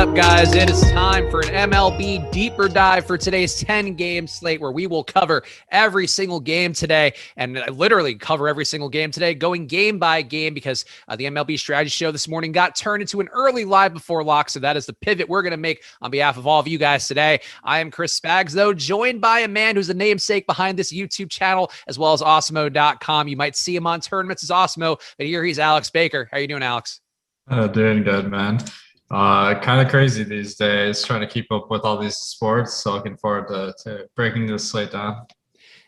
up, guys? It is time for an MLB Deeper Dive for today's 10-game slate, where we will cover every single game today, and literally cover every single game today, going game by game, because the MLB Strategy Show this morning got turned into an early live before lock, so that is the pivot we're going to make on behalf of all of you guys today. I am Chris Spags, though, joined by a man who's the namesake behind this YouTube channel, as well as Awesemo.com. You might see him on tournaments as Awesemo, but here he's Alex Baker. How you doing, Alex? Doing good, man. Kind of crazy these days trying to keep up with all these sports. So looking forward to breaking this slate down.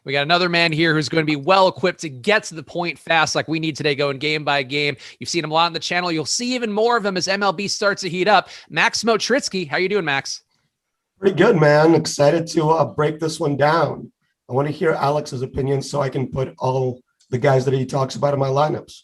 We got another man here who's going to be well equipped to get to the point fast like we need today, going game by game. You've seen him a lot on the channel. You'll see even more of him as MLB starts to heat up. Max Smotritskiy, how you doing, Max? Pretty good, man. Excited to break this one down. I want to hear Alex's opinion so I can put all the guys that he talks about in my lineups.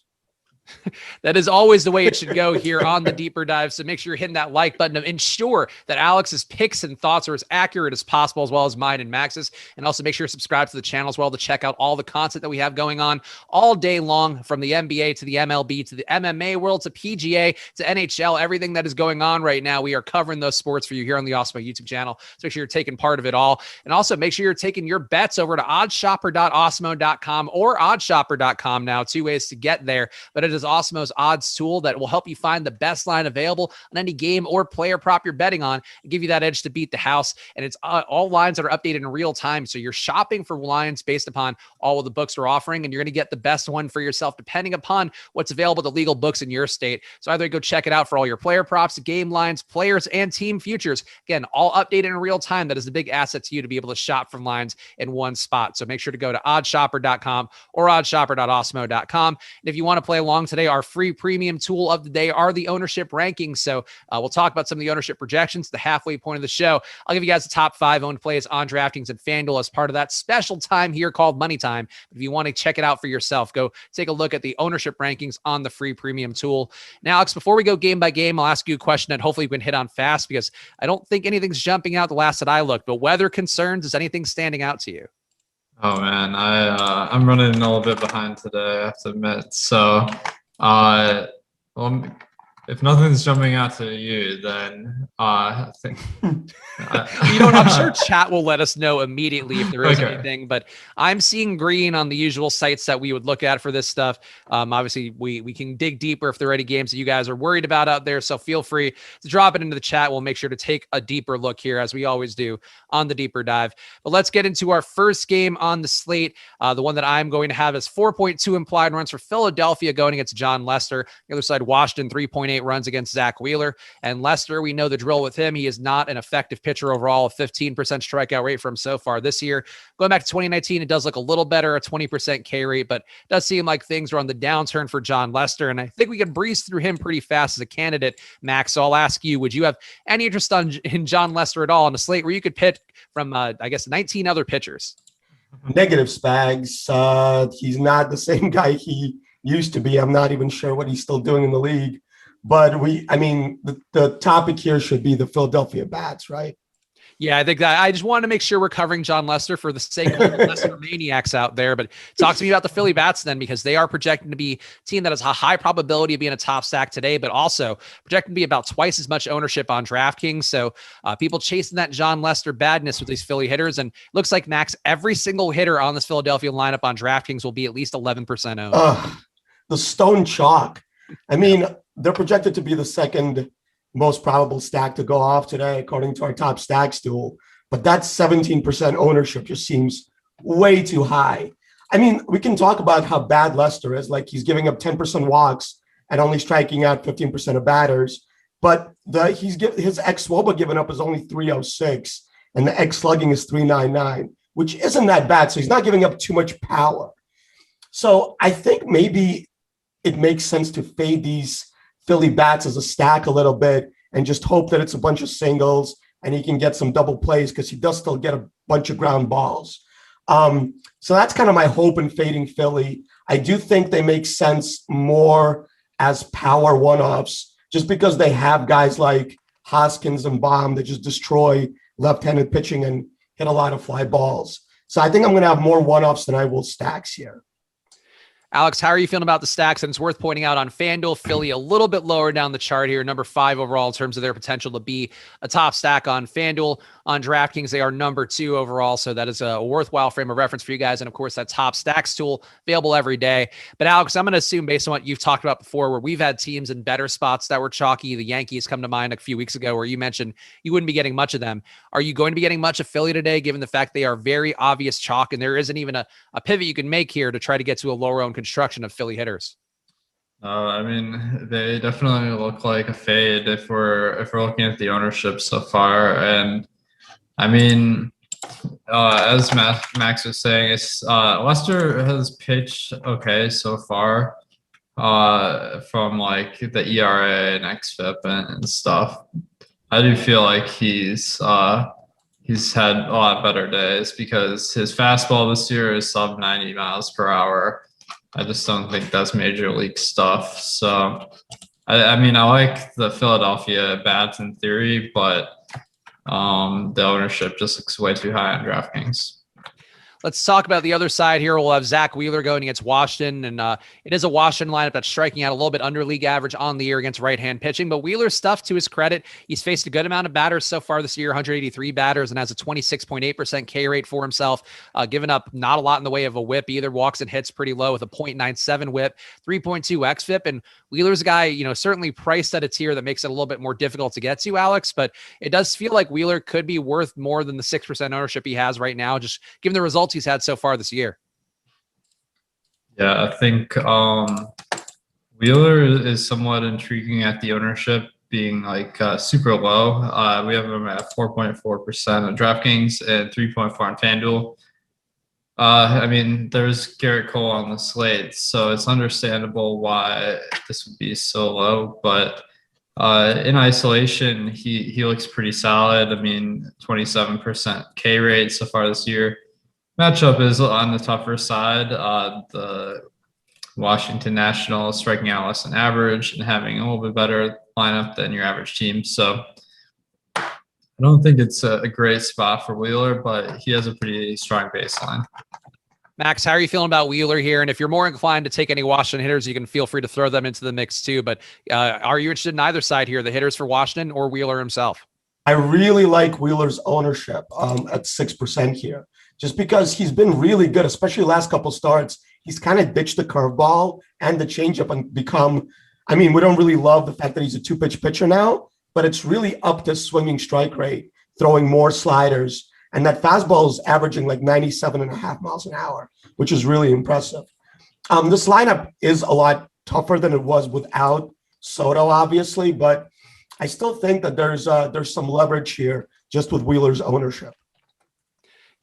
That is always the way it should go here on the Deeper Dive. So make sure you're hitting that like button to ensure that Alex's picks and thoughts are as accurate as possible, as well as mine and Max's. And also make sure you subscribe to the channel as well to check out all the content that we have going on all day long, from the NBA to the MLB to the MMA world to PGA to NHL, everything that is going on right now. We are covering those sports for you here on the Awesemo YouTube channel. So make sure you're taking part of it all. And also make sure you're taking your bets over to OddsShopper.awesemo.com or OddsShopper.com now. Two ways to get there, but it is Awesemo's odds tool that will help you find the best line available on any game or player prop you're betting on and give you that edge to beat the house. And it's all lines that are updated in real time. So you're shopping for lines based upon all of the books are offering, and you're going to get the best one for yourself depending upon what's available to legal books in your state. So either go check it out for all your player props, game lines, players, and team futures. Again, all updated in real time. That is a big asset to you to be able to shop from lines in one spot. So make sure to go to OddsShopper.com or OddsShopper.awesemo.com. And if you want to play along today, our free premium tool of the day are the ownership rankings. So we'll talk about some of the ownership projections, the halfway point of the show. I'll give you guys the top 5 owned plays on Draftkings and Fanduel as part of that special time here called Money Time. If you want to check it out for yourself, go take a look at the ownership rankings on the free premium tool. Now, Alex, before we go game by game, I'll ask you a question that hopefully we can hit on fast, because I don't think anything's jumping out the last that I looked. But weather concerns, is anything standing out to you? Oh man, I'm running a little bit behind today, I have to admit. So well, if nothing's jumping out to you, then I think I'm sure chat will let us know immediately if there is anything, but I'm seeing green on the usual sites that we would look at for this stuff. Obviously we can dig deeper if there are any games that you guys are worried about out there. So feel free to drop it into the chat. We'll make sure to take a deeper look here, as we always do on the Deeper Dive. But let's get into our first game on the slate. The one that I'm going to have is 4.2 implied runs for Philadelphia going against John Lester. The other side, Washington, 3.8 runs against Zach Wheeler. And Lester, we know the drill with him. He is not an effective pitcher overall. A 15% strikeout rate for him so far this year. Going back to 2019, it does look a little better, a 20% K rate, but it does seem like things are on the downturn for John Lester. And I think we can breeze through him pretty fast as a candidate, Max. So I'll ask you, would you have any interest in John Lester at all on a slate where you could pick from, 19 other pitchers? Negative, Spags. He's not the same guy he used to be. I'm not even sure what he's still doing in the league. But the topic here should be the Philadelphia bats, right? Yeah, I think that I just wanted to make sure we're covering John Lester for the sake of the Lester maniacs out there. But talk to me about the Philly bats then, because they are projected to be a team that has a high probability of being a top stack today, but also projected to be about twice as much ownership on Draftkings. So people chasing that John Lester badness with these Philly hitters. And looks like, Max, every single hitter on this Philadelphia lineup on Draftkings will be at least 11% owned. The stone chalk. I mean, they're projected to be the second most probable stack to go off today, according to our top stacks tool. But that 17% ownership just seems way too high. I mean, we can talk about how bad Lester is. Like, he's giving up 10% walks and only striking out 15% of batters. But his ex-Woba given up is only 306, and the ex-slugging is 399, which isn't that bad. So he's not giving up too much power. So I think maybe it makes sense to fade these Philly bats as a stack a little bit and just hope that it's a bunch of singles and he can get some double plays, because he does still get a bunch of ground balls. So that's kind of my hope in fading Philly. I do think they make sense more as power one-offs, just because they have guys like Hoskins and Baum that just destroy left-handed pitching and hit a lot of fly balls. So I think I'm going to have more one-offs than I will stacks here. Alex, how are you feeling about the stacks? And it's worth pointing out on Fanduel, Philly a little bit lower down the chart here, number 5 overall in terms of their potential to be a top stack on Fanduel. On DraftKings, they are number 2 overall, so that is a worthwhile frame of reference for you guys. And of course, that top stacks tool available every day. But Alex, I'm going to assume based on what you've talked about before, where we've had teams in better spots that were chalky, the Yankees come to mind a few weeks ago, where you mentioned you wouldn't be getting much of them. Are you going to be getting much of Philly today, given the fact they are very obvious chalk, and there isn't even a pivot you can make here to try to get to a lower owned construction of Philly hitters? I mean, they definitely look like a fade if we're looking at the ownership so far. And I mean, as Max was saying, it's Lester has pitched okay so far from like the ERA and xFIP and stuff. I do feel like he's had a lot better days because his fastball this year is sub 90 miles per hour. I just don't think that's major league stuff. So, I mean, I like the Philadelphia bats in theory, but the ownership just looks way too high on DraftKings. Let's talk about the other side here. We'll have Zach Wheeler going against Washington, and it is a Washington lineup that's striking out a little bit under league average on the year against right-hand pitching, but Wheeler's stuff, to his credit, he's faced a good amount of batters so far this year, 183 batters, and has a 26.8% K rate for himself, giving up not a lot in the way of a whip either, walks and hits pretty low with a 0.97 whip, 3.2 xFIP, and Wheeler's a guy, certainly priced at a tier that makes it a little bit more difficult to get to, Alex, but it does feel like Wheeler could be worth more than the 6% ownership he has right now, just given the results he's had so far this year. Yeah, I think Wheeler is somewhat intriguing at the ownership being like super low. We have him at 4.4% on DraftKings and 3.4 on Fanduel. I mean, there's Garrett Cole on the slate, so it's understandable why this would be so low. But in isolation, he looks pretty solid. I mean, 27% K rate so far this year. Matchup is on the tougher side. The Washington Nationals striking out less than average and having a little bit better lineup than your average team. So I don't think it's a great spot for Wheeler, but he has a pretty strong baseline. Max, how are you feeling about Wheeler here? And if you're more inclined to take any Washington hitters, you can feel free to throw them into the mix too. But are you interested in either side here, the hitters for Washington or Wheeler himself? I really like Wheeler's ownership at 6% here, just because he's been really good, especially last couple starts. He's kind of ditched the curveball and the changeup and become, I mean, we don't really love the fact that he's a 2-pitch pitcher now, but it's really up to swinging strike rate, throwing more sliders. And that fastball is averaging like 97.5 miles an hour, which is really impressive. This lineup is a lot tougher than it was without Soto, obviously, but I still think that there's some leverage here just with Wheeler's ownership.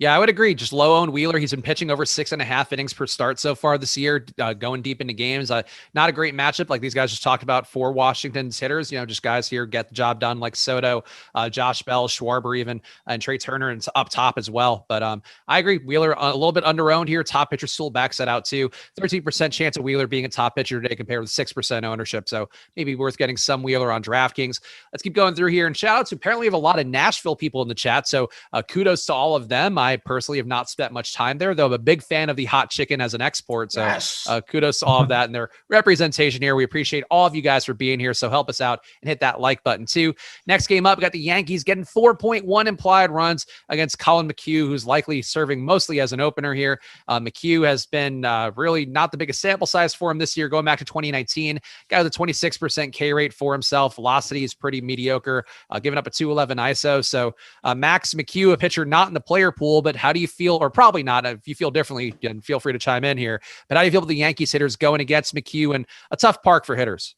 Yeah, I would agree. Just low-owned Wheeler. He's been pitching over 6.5 innings per start so far this year, going deep into games. Not a great matchup like these guys just talked about for Washington's hitters. Just guys here get the job done like Soto, Josh Bell, Schwarber even, and Trey Turner and up top as well. But I agree. Wheeler a little bit under-owned here. Top pitcher stool backs that out too. 13% chance of Wheeler being a top pitcher today compared with 6% ownership. So maybe worth getting some Wheeler on DraftKings. Let's keep going through here. And shout out to apparently we have a lot of Nashville people in the chat. So kudos to all of them. I personally have not spent much time there, though I'm a big fan of the hot chicken as an export. So yes. Kudos to all of that and their representation here. We appreciate all of you guys for being here. So help us out and hit that like button too. Next game up, we got the Yankees getting 4.1 implied runs against Colin Mchugh, who's likely serving mostly as an opener here. Mchugh has been really not the biggest sample size for him this year, going back to 2019. Guy with a 26% K rate for himself. Velocity is pretty mediocre, giving up a 211 ISO. So Max Mchugh, a pitcher not in the player pool, but how do you feel, or probably not, if you feel differently, then feel free to chime in here, but how do you feel about the Yankees hitters going against Mchugh and a tough park for hitters?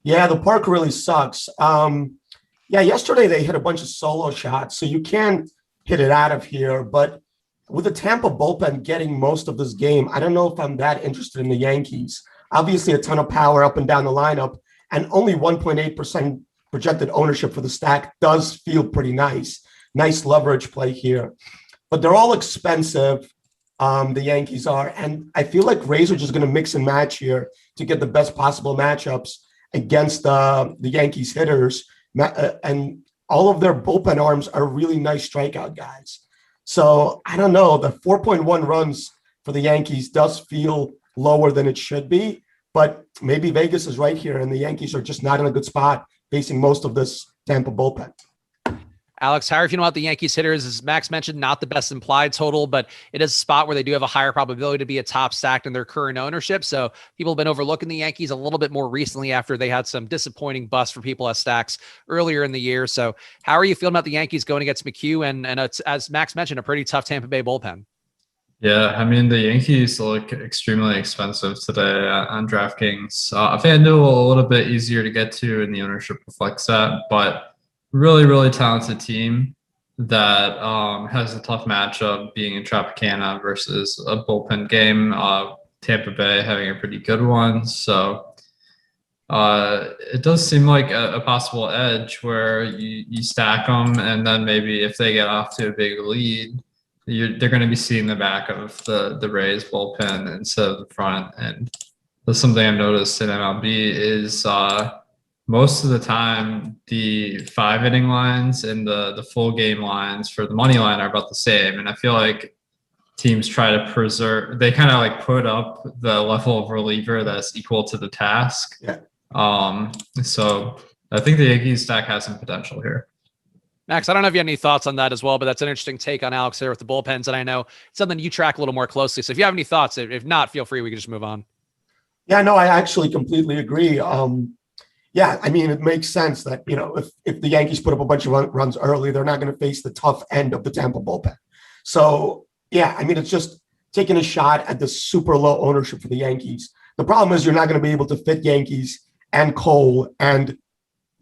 Yeah, the park really sucks. Yesterday they hit a bunch of solo shots, so you can hit it out of here, but with the Tampa bullpen getting most of this game, I don't know if I'm that interested in the Yankees. Obviously a ton of power up and down the lineup, and only 1.8% projected ownership for the stack does feel pretty nice. Nice leverage play here. But they're all expensive, the Yankees are, and I feel like Rays are just going to mix and match here to get the best possible matchups against the Yankees hitters, and all of their bullpen arms are really nice strikeout guys. So I don't know, the 4.1 runs for the Yankees does feel lower than it should be. But maybe Vegas is right here, and the Yankees are just not in a good spot facing most of this Tampa bullpen. Alex, how are you feeling about the Yankees hitters? As Max mentioned, not the best implied total, but it is a spot where they do have a higher probability to be a top stacked in their current ownership. So people have been overlooking the Yankees a little bit more recently after they had some disappointing busts for people as stacks earlier in the year. So how are you feeling about the Yankees going against McHugh and it's, as Max mentioned, a pretty tough Tampa Bay bullpen? Yeah, I mean, the Yankees look extremely expensive today on DraftKings. FanDuel a little bit easier to get to, and the ownership reflects that. But really, really talented team that has a tough matchup being in Tropicana versus a bullpen game. Tampa Bay having a pretty good one. So it does seem like a possible edge where you stack them, and then maybe if they get off to a big lead, they're going to be seeing the back of the Rays bullpen instead of the front. And that's something I've noticed in MLB is most of the time the 5-inning lines and the full game lines for the money line are about the same. And I feel like teams try to preserve, they kind of like put up the level of reliever that's equal to the task. Yeah. So I think the Yankees stack has some potential here. Max, I don't know if you have any thoughts on that as well, but that's an interesting take on Alex there with the bullpens. And I know it's something you track a little more closely. So if you have any thoughts, if not, feel free, we can just move on. Yeah, no, I actually completely agree. Yeah, I mean, it makes sense that, if the Yankees put up a bunch of runs early, they're not going to face the tough end of the Tampa bullpen. So, yeah, I mean, it's just taking a shot at the super low ownership for the Yankees. The problem is you're not going to be able to fit Yankees and Cole and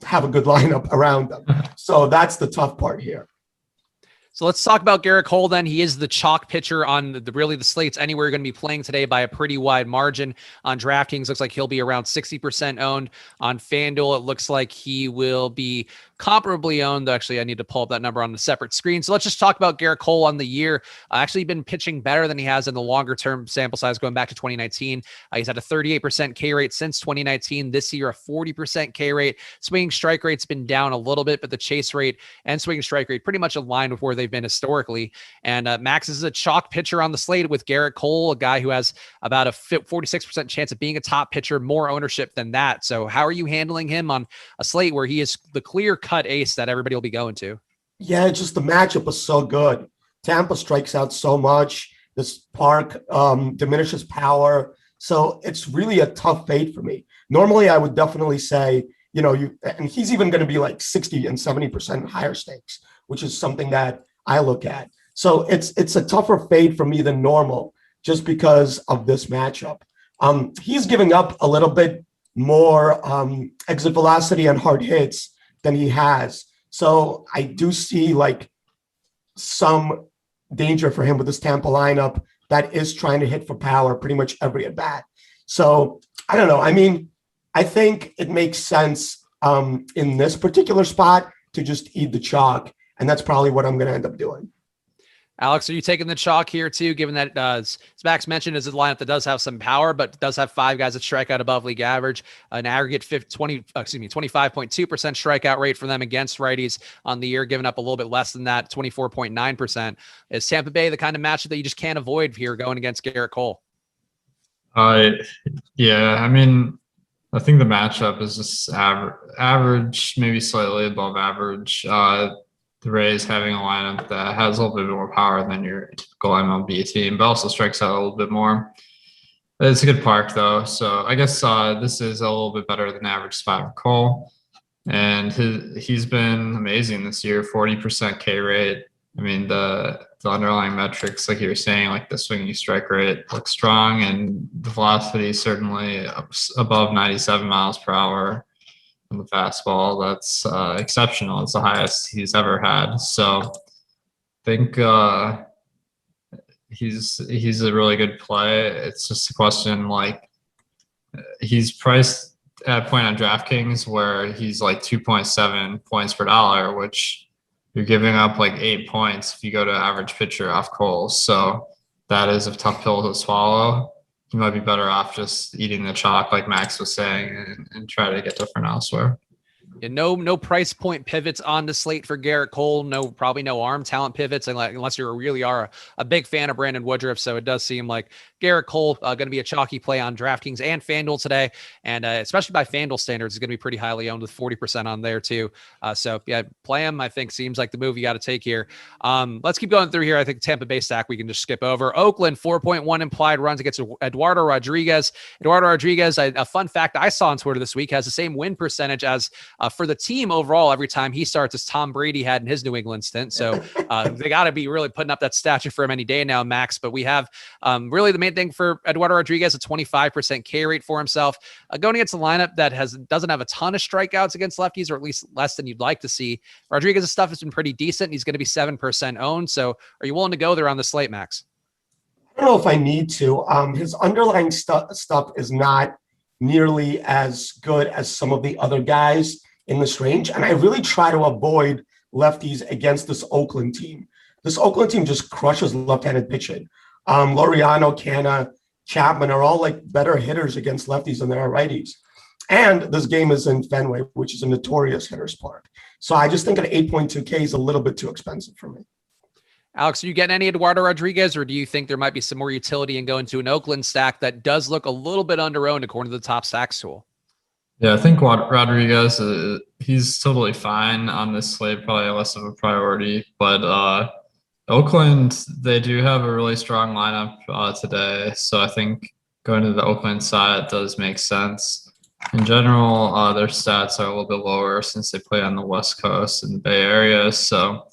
have a good lineup around them. So that's the tough part here. So let's talk about Garrett Cole then. He is the chalk pitcher on the slates anywhere you're going to be playing today by a pretty wide margin. On DraftKings, looks like he'll be around 60% owned. On FanDuel, it looks like he will be comparably owned. Actually, I need to pull up that number on the separate screen. So let's just talk about Garrett Cole on the year. Actually been pitching better than he has in the longer term sample size going back to 2019. He's had a 38% K rate since 2019. This year, a 40% K rate. Swinging strike rate's been down a little bit, but the chase rate and swinging strike rate pretty much aligned with where they've been historically. And Max is a chalk pitcher on the slate with Garrett Cole, a guy who has about a 46% chance of being a top pitcher, more ownership than that. So how are you handling him on a slate where he is the clear cut ace that everybody will be going to? Yeah, just the matchup was so good. Tampa strikes out so much. This park diminishes power. So it's really a tough fade for me. Normally, I would definitely say, and he's even going to be like 60 and 70% higher stakes, which is something that I look at. So it's a tougher fade for me than normal just because of this matchup. He's giving up a little bit more exit velocity and hard hits than he has. So I do see like some danger for him with this Tampa lineup that is trying to hit for power pretty much every at bat. So I don't know. I mean, I think it makes sense in this particular spot to just eat the chalk. And that's probably what I'm going to end up doing. Alex, are you taking the chalk here too, given that Spags mentioned is a lineup that does have some power, but does have 5 guys that strike out above league average, an aggregate 25.2% strikeout rate for them against righties on the year, giving up a little bit less than that, 24.9%. Is Tampa Bay the kind of matchup that you just can't avoid here going against Garrett Cole? Yeah, I mean, I think the matchup is just average, maybe slightly above average. The Rays having a lineup that has a little bit more power than your typical MLB team, but also strikes out a little bit more. It's a good park, though. So I guess this is a little bit better than average spot for Cole. And he's been amazing this year, 40% K rate. I mean, the underlying metrics, like you were saying, like the swinging strike rate looks strong, and the velocity certainly above 97 miles per hour. The fastball, that's exceptional. It's the highest he's ever had. So I think he's a really good play. It's just a question, like, he's priced at a point on DraftKings where he's like 2.7 points per dollar, which you're giving up like 8 points if you go to average pitcher off Cole. So that is a tough pill to swallow. You might be better off just eating the chalk, like Max was saying, and try to get different elsewhere. Yeah, no price point pivots on the slate for Garrett Cole. Probably no arm talent pivots unless you really are a big fan of Brandon Woodruff. So it does seem like Garrett Cole going to be a chalky play on DraftKings and Fanduel today. And especially by Fanduel standards, is going to be pretty highly owned with 40% on there too. So yeah, play him, I think, seems like the move you got to take here. Let's keep going through here. I think Tampa Bay stack we can just skip over. Oakland, 4.1 implied runs against Eduardo Rodriguez. Eduardo Rodriguez, a fun fact I saw on Twitter this week, has the same win percentage as for the team overall every time he starts as Tom Brady had in his New England stint. So they got to be really putting up that stature for him any day now, Max. But we have really the main thing for Eduardo Rodriguez, a 25% K rate for himself. Going against a lineup that doesn't have a ton of strikeouts against lefties, or at least less than you'd like to see. Rodriguez's stuff has been pretty decent. He's going to be 7% owned. So are you willing to go there on the slate, Max? I don't know if I need to. His underlying stuff is not nearly as good as some of the other guys in this range. And I really try to avoid lefties against this Oakland team. This Oakland team just crushes left-handed pitching. Laureano, Canna, Chapman are all like better hitters against lefties than they are righties. And this game is in Fenway, which is a notorious hitter's park. So I just think an 8.2K is a little bit too expensive for me. Alex, are you getting any Eduardo Rodriguez, or do you think there might be some more utility in going to an Oakland stack that does look a little bit under-owned according to the top stacks tool? Yeah, I think Rodriguez, he's totally fine on this slate, probably less of a priority. But Oakland, they do have a really strong lineup today. So I think going to the Oakland side does make sense. In general, their stats are a little bit lower since they play on the West Coast and the Bay Area. So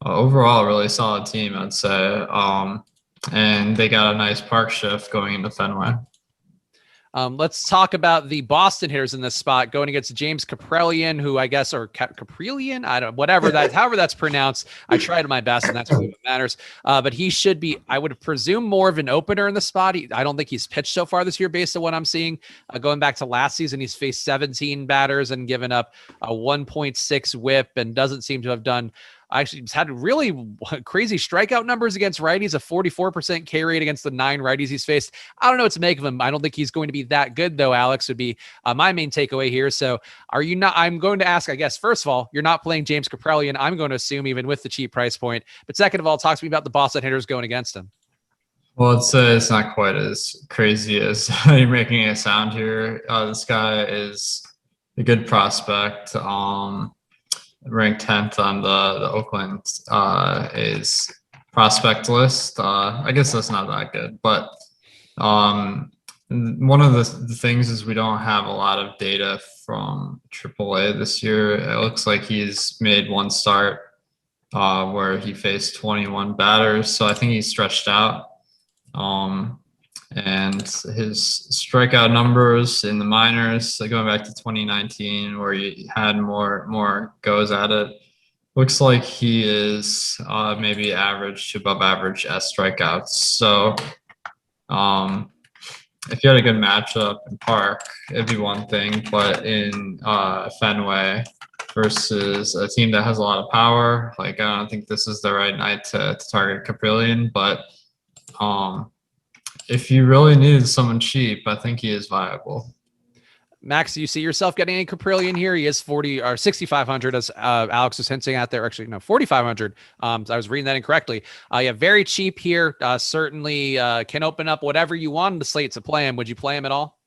overall, really solid team, I'd say. And they got a nice park shift going into Fenway. Let's talk about the Boston hitters in this spot going against James Kaprielian, who I guess, or Kaprielian, however that's pronounced. I tried my best, and that's really what matters. But he should be, I would presume, more of an opener in the spot. I don't think he's pitched so far this year based on what I'm seeing. Going back to last season, he's faced 17 batters and given up a 1.6 whip and doesn't seem to have done. Actually, he's had really crazy strikeout numbers against righties, a 44% K rate against the 9 righties he's faced. I don't know what to make of him. I don't think he's going to be that good, though, Alex, would be my main takeaway here. So are you not? I'm going to ask, I guess, first of all, you're not playing James Kaprielian, I'm going to assume, even with the cheap price point. But second of all, talk to me about the Boston hitters going against him. Well, it's not quite as crazy as you're making it sound here. This guy is a good prospect. Ranked 10th on the Oakland is prospect list. I guess that's not that good, but one of the things is we don't have a lot of data from AAA this year. It looks like he's made one start where he faced 21 batters, so I think he's stretched out. And his strikeout numbers in the minors, going back to 2019, where he had more goes at it, looks like he is maybe average to above average at strikeouts. So if you had a good matchup in Park, it'd be one thing, but in Fenway versus a team that has a lot of power, like I don't think this is the right night to target Kaprielian, but if you really needed someone cheap, I think he is viable. Max, do you see yourself getting any Kaprielian here? He is 40 or 6,500, as Alex was hinting at there. Actually, no, 4,500. I was reading that incorrectly. Yeah, very cheap here. Certainly can open up whatever you want on the slate to play him. Would you play him at all?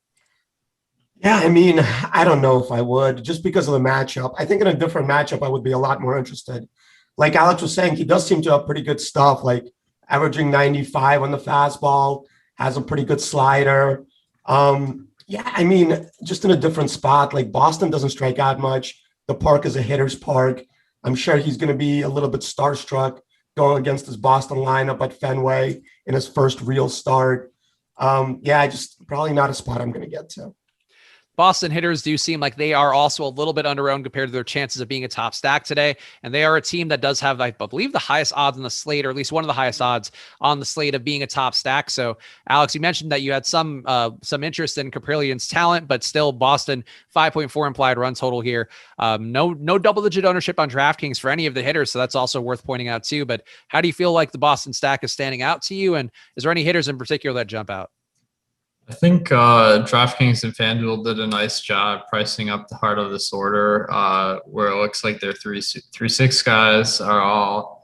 Yeah, I mean, I don't know if I would, just because of the matchup. I think in a different matchup, I would be a lot more interested. Like Alex was saying, he does seem to have pretty good stuff, like averaging 95 on the fastball, has a pretty good slider. Yeah, I mean, just in a different spot. Like Boston doesn't strike out much. The park is a hitter's park. I'm sure he's going to be a little bit starstruck going against his Boston lineup at Fenway in his first real start. Yeah, just probably not a spot I'm going to get to. Boston hitters do seem like they are also a little bit under-owned compared to their chances of being a top stack today. And they are a team that does have, I believe, the highest odds on the slate, or at least one of the highest odds on the slate of being a top stack. So, Alex, you mentioned that you had some interest in Kaprielian's talent, but still Boston 5.4 implied run total here. No double-digit ownership on DraftKings for any of the hitters, so that's also worth pointing out too. But how do you feel like the Boston stack is standing out to you? And is there any hitters in particular that jump out? I think DraftKings and Fanduel did a nice job pricing up the heart of this order, where it looks like their 3-6 guys are all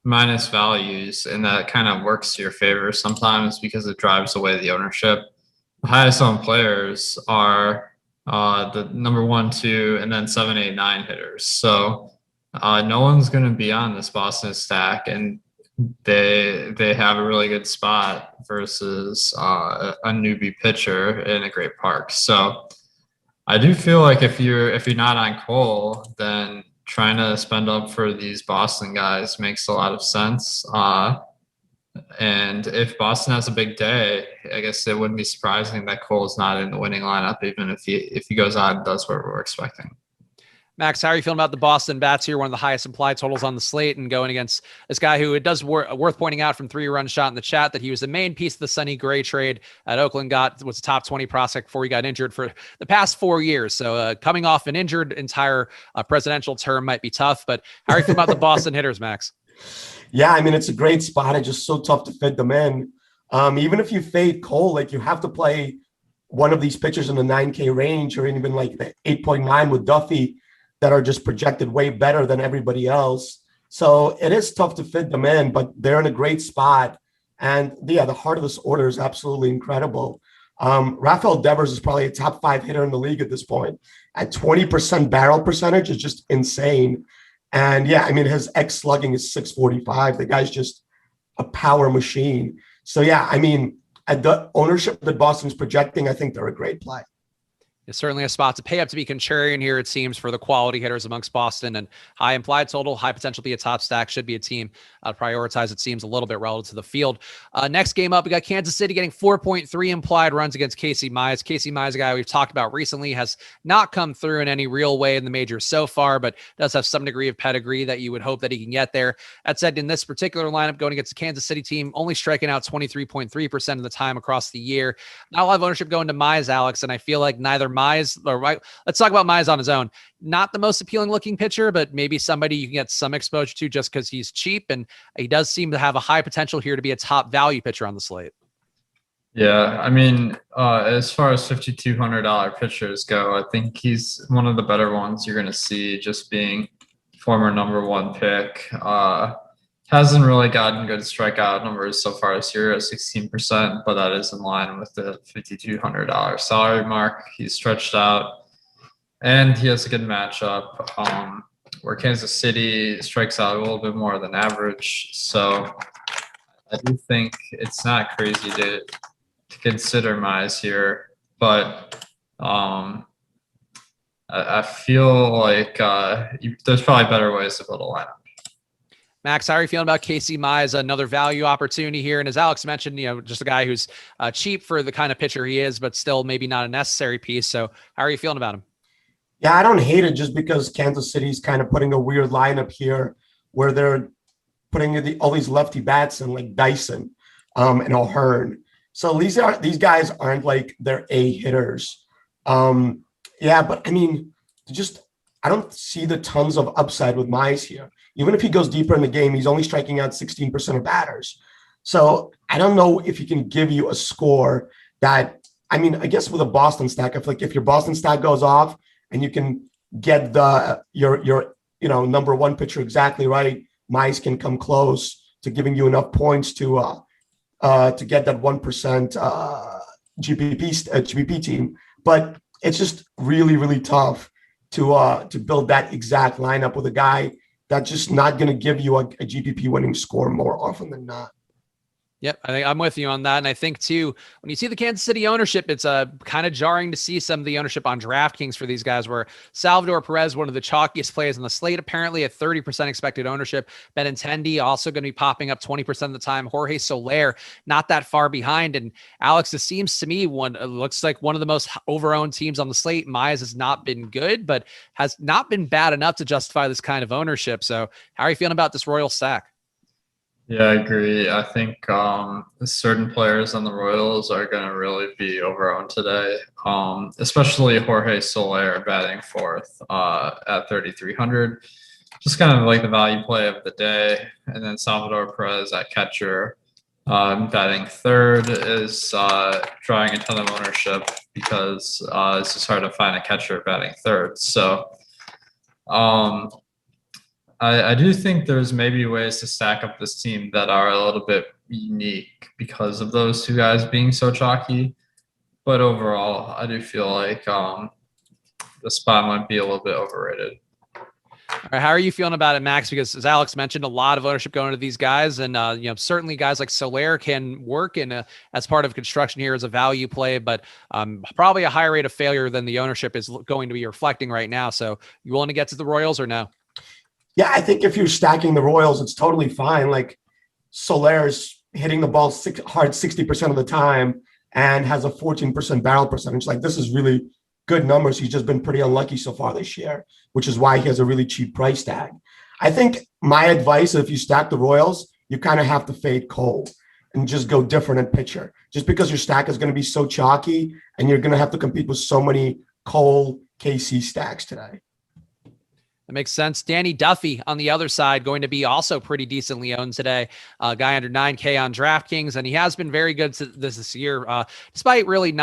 minus values, and that kind of works to your favor sometimes because it drives away the ownership. The highest owned players are the number 1, 2, and then 7, 8, 9 hitters. So no one's going to be on this Boston stack, and they have a really good spot versus a newbie pitcher in a great park. So I do feel like if you're not on Cole, then trying to spend up for these Boston guys makes a lot of sense. And if Boston has a big day, I guess it wouldn't be surprising that Cole's not in the winning lineup, even if he goes out and does what we're expecting. Max, how are you feeling about the Boston bats here? One of the highest implied totals on the slate, and going against this guy who it does worth pointing out from 3-run shot in the chat that he was the main piece of the Sonny Gray trade at Oakland. Was a top 20 prospect before he got injured for the past 4 years. So coming off an injured entire presidential term might be tough. But how are you feeling about the Boston hitters, Max? Yeah, I mean, it's a great spot. It's just so tough to fit them in. Even if you fade Cole, like you have to play one of these pitchers in the 9K range, or even like the 8.9 with Duffy, that are just projected way better than everybody else. So it is tough to fit them in, but they're in a great spot. And yeah, the heart of this order is absolutely incredible. Rafael Devers is probably a top 5 hitter in the league at this point. At 20% barrel percentage is just insane. And yeah, I mean, his X slugging is 645. The guy's just a power machine. So yeah, I mean, at the ownership that Boston's projecting, I think they're a great play. It's certainly a spot to pay up to be contrarian here, it seems, for the quality hitters amongst Boston, and high implied total, high potential to be a top stack, should be a team prioritize, it seems, a little bit relative to the field. Next game up, we got Kansas City getting 4.3 implied runs against Casey Mize. Casey Mize, a guy we've talked about recently, has not come through in any real way in the majors so far, but does have some degree of pedigree that you would hope that he can get there. That said, in this particular lineup, going against the Kansas City team, only striking out 23.3% of the time across the year. Not a lot of ownership going to Mize, Alex, and I feel like neither Mize or let's talk about Mize on his own. Not the most appealing looking pitcher, but maybe somebody you can get some exposure to just because he's cheap, and he does seem to have a high potential here to be a top value pitcher on the slate. Yeah, I mean, as far as $5,200 pitchers go, I think he's one of the better ones you're going to see, just being former number 1 pick. Hasn't really gotten good strikeout numbers so far this year at 16%, but that is in line with the $5,200 salary mark. He's stretched out, and he has a good matchup where Kansas City strikes out a little bit more than average. So I do think it's not crazy to consider Mize here, but I feel like there's probably better ways to build a lineup. Max, how are you feeling about Casey Mize? Another value opportunity here. And as Alex mentioned, just a guy who's cheap for the kind of pitcher he is, but still maybe not a necessary piece. So how are you feeling about him? Yeah, I don't hate it just because Kansas City's kind of putting a weird lineup here where they're putting all these lefty bats in, like Dyson and O'Hearn. So these guys aren't like they're A hitters. Yeah, but I mean, I don't see the tons of upside with Mize here. Even if he goes deeper in the game, he's only striking out 16% of batters. So I don't know if he can give you a score that, I mean, I guess with a Boston stack, I feel like if your Boston stack goes off and you can get your number 1 pitcher exactly right, Mize can come close to giving you enough points to get that 1% GPP team. But it's just really, really tough to build that exact lineup with a guy that's just not going to give you a GPP winning score more often than not. Yep, I think I'm with you on that. And I think, too, when you see the Kansas City ownership, it's kind of jarring to see some of the ownership on DraftKings for these guys, where Salvador Perez, one of the chalkiest plays on the slate, apparently at 30% expected ownership. Benintendi also going to be popping up 20% of the time. Jorge Soler, not that far behind. And Alex, it seems to me it looks like one of the most over-owned teams on the slate. Mize has not been good, but has not been bad enough to justify this kind of ownership. So how are you feeling about this Royal stack? Yeah, I agree. I think certain players on the Royals are going to really be overowned today, especially Jorge Soler batting 4th at 3,300. Just kind of like the value play of the day. And then Salvador Perez at catcher Batting third is drawing a ton of ownership because it's just hard to find a catcher batting third. So I do think there's maybe ways to stack up this team that are a little bit unique because of those two guys being so chalky. But overall, I do feel like the spot might be a little bit overrated. All right, how are you feeling about it, Max? Because as Alex mentioned, a lot of ownership going to these guys, and certainly guys like Soler can work in as part of construction here as a value play, but probably a higher rate of failure than the ownership is going to be reflecting right now. So, you willing to get to the Royals or no? Yeah, I think if you're stacking the Royals, it's totally fine. Like Soler's hitting the ball hard 60% of the time and has a 14% barrel percentage. Like this is really good numbers. He's just been pretty unlucky so far this year, which is why he has a really cheap price tag. I think my advice, if you stack the Royals, you kind of have to fade Cole and just go different in pitcher. Just because your stack is going to be so chalky and you're going to have to compete with so many Cole KC stacks today. That makes sense. Danny Duffy on the other side, going to be also pretty decently owned today. Guy under 9K on DraftKings, and he has been very good this year, despite really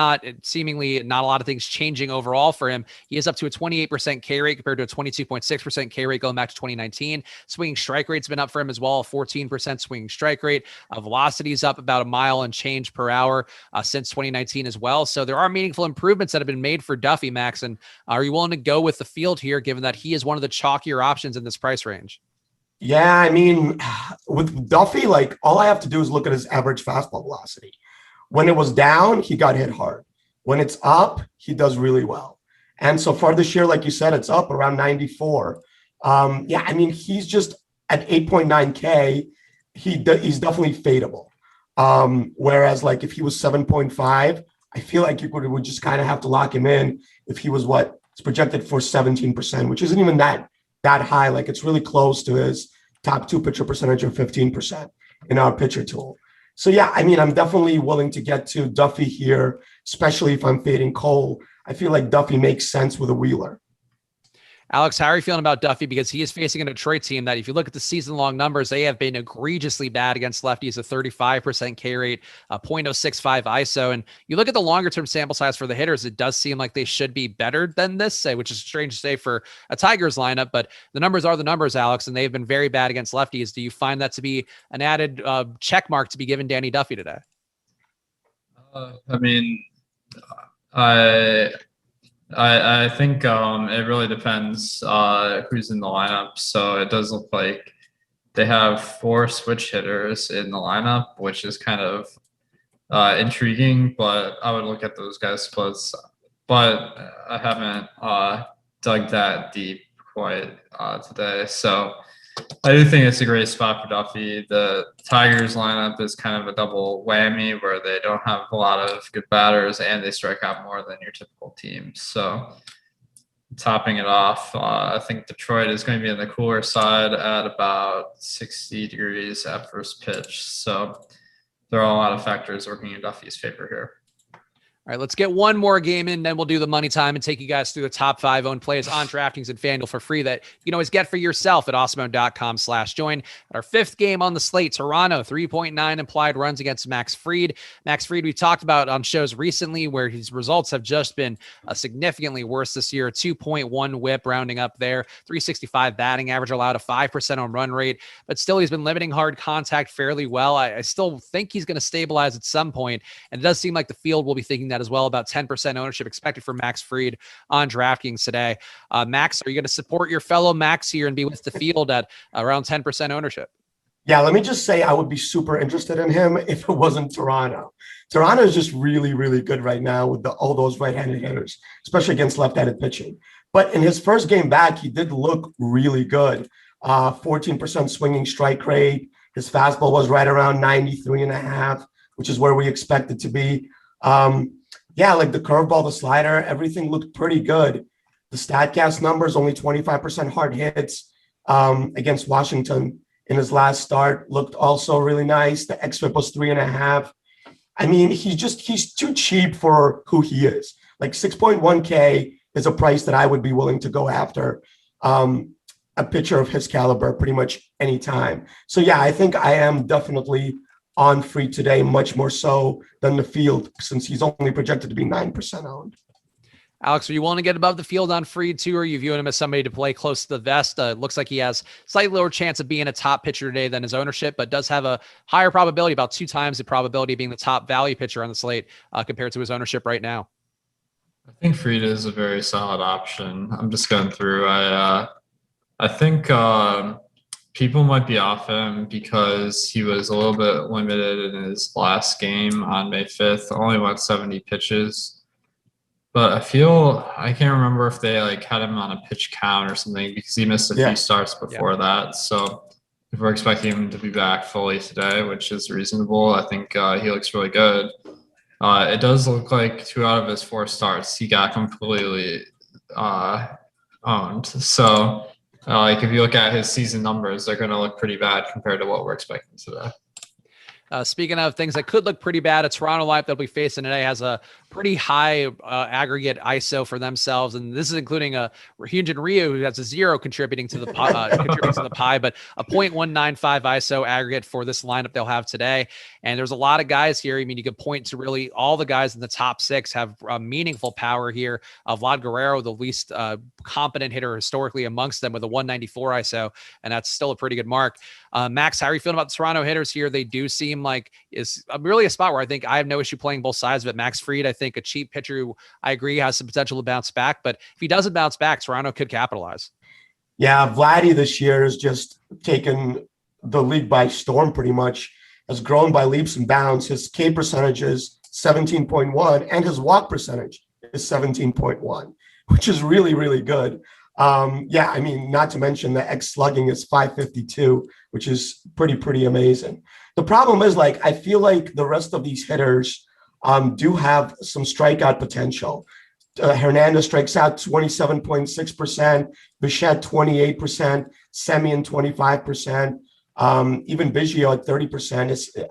seemingly not a lot of things changing overall for him. He is up to a 28% K rate compared to a 22.6% K rate going back to 2019. Swinging strike rate's been up for him as well, a 14% swinging strike rate. Velocity is up about a mile and change per hour since 2019 as well. So there are meaningful improvements that have been made for Duffy, Max. And are you willing to go with the field here, given that he is one of the chalkier options in this price range? Yeah, I mean, with Duffy, like all I have to do is look at his average fastball velocity. When it was down, he got hit hard. When it's up, he does really well. And so far this year, like you said, it's up around 94. Yeah, I mean, he's just at 8.9K. He's definitely fadeable. Whereas like if he was 7.5, I feel like you would just kind of have to lock him in if he was it's projected for 17%, which isn't even that high. Like it's really close to his top two pitcher percentage of 15% in our pitcher tool. So yeah, I mean, I'm definitely willing to get to Duffy here, especially if I'm fading Cole. I feel like Duffy makes sense with a Wheeler. Alex, how are you feeling about Duffy? Because he is facing a Detroit team that, if you look at the season-long numbers, they have been egregiously bad against lefties, a 35% K rate, a .065 ISO. And you look at the longer-term sample size for the hitters, it does seem like they should be better than this, which is strange to say for a Tigers lineup, but the numbers are the numbers, Alex, and they've been very bad against lefties. Do you find that to be an added check mark to be given Danny Duffy today? I mean, I think it really depends who's in the lineup. So it does look like they have 4 switch hitters in the lineup, which is kind of intriguing, but I would look at those guys' splits. But I haven't dug that deep quite today. So I do think it's a great spot for Duffy. The Tigers lineup is kind of a double whammy where they don't have a lot of good batters and they strike out more than your typical team. So topping it off, I think Detroit is going to be on the cooler side at about 60 degrees at first pitch. So there are a lot of factors working in Duffy's favor here. All right, let's get one more game in, then we'll do the money time and take you guys through the top 5 owned plays on DraftKings and Fanduel for free that you can always get for yourself at Awesemo.com/join. Our 5th game on the slate, Toronto, 3.9 implied runs against Max Fried. Max Fried, we've talked about on shows recently where his results have just been significantly worse this year. 2.1 whip rounding up there, 365 batting average, allowed a 5% on run rate, but still he's been limiting hard contact fairly well. I still think he's going to stabilize at some point, and it does seem like the field will be thinking that as well. About 10% ownership expected for Max Fried on DraftKings today. Max, are you going to support your fellow Max here and be with the field at around 10% ownership? Yeah, let me just say I would be super interested in him if it wasn't Toronto. Toronto is just really, really good right now with all those right-handed hitters, especially against left-handed pitching. But in his first game back, he did look really good. 14% swinging strike rate. His fastball was right around 93.5, which is where we expect it to be. Yeah, like the curveball, the slider, everything looked pretty good. The StatCast numbers, only 25% hard hits against Washington in his last start, looked also really nice. The xFIP was 3.5. I mean, he's too cheap for who he is. Like 6.1K is a price that I would be willing to go after a pitcher of his caliber pretty much any time. So yeah, I think I am definitely on Fried today, much more so than the field, since he's only projected to be 9% owned. Alex, are you willing to get above the field on Fried too, or are you viewing him as somebody to play close to the vest? Looks like he has slightly lower chance of being a top pitcher today than his ownership, but does have a higher probability, about 2 times the probability of being the top value pitcher on the slate compared to his ownership right now. I think Fried is a very solid option. I'm just going through. I think people might be off him because he was a little bit limited in his last game on May 5th. Only went 70 pitches. But I can't remember if they like had him on a pitch count or something because he missed a few starts before that. So if we're expecting him to be back fully today, which is reasonable, I think he looks really good. It does look like 2 out of his 4 starts he got completely owned. So like if you look at his season numbers, they're going to look pretty bad compared to what we're expecting today. Speaking of things that could look pretty bad, a Toronto lineup that'll be facing today has a pretty high aggregate ISO for themselves, and this is including a Hyunjin Ryu, who has a 0 contributing to the pie, but a 0.195 ISO aggregate for this lineup they'll have today. And there's a lot of guys here. I mean, you could point to really all the guys in the top 6 have meaningful power here. Vlad Guerrero, the least competent hitter historically amongst them, with a 194 ISO, and that's still a pretty good mark. Max, how are you feeling about the Toronto hitters here? They do seem like is really a spot where I think I have no issue playing both sides of it. Max Fried, I think a cheap pitcher who I agree has some potential to bounce back, but if he doesn't bounce back, Toronto could capitalize. Yeah, Vladdy this year has just taken the league by storm pretty much, has grown by leaps and bounds. His K percentage is 17.1 and his walk percentage is 17.1, which is really, really good. I mean, not to mention the X slugging is 552, which is pretty amazing. The problem is, like, I feel like the rest of these hitters do have some strikeout potential. Hernandez strikes out 27.6%, Bichette 28%, Semien 25%, even Biggio at 30%.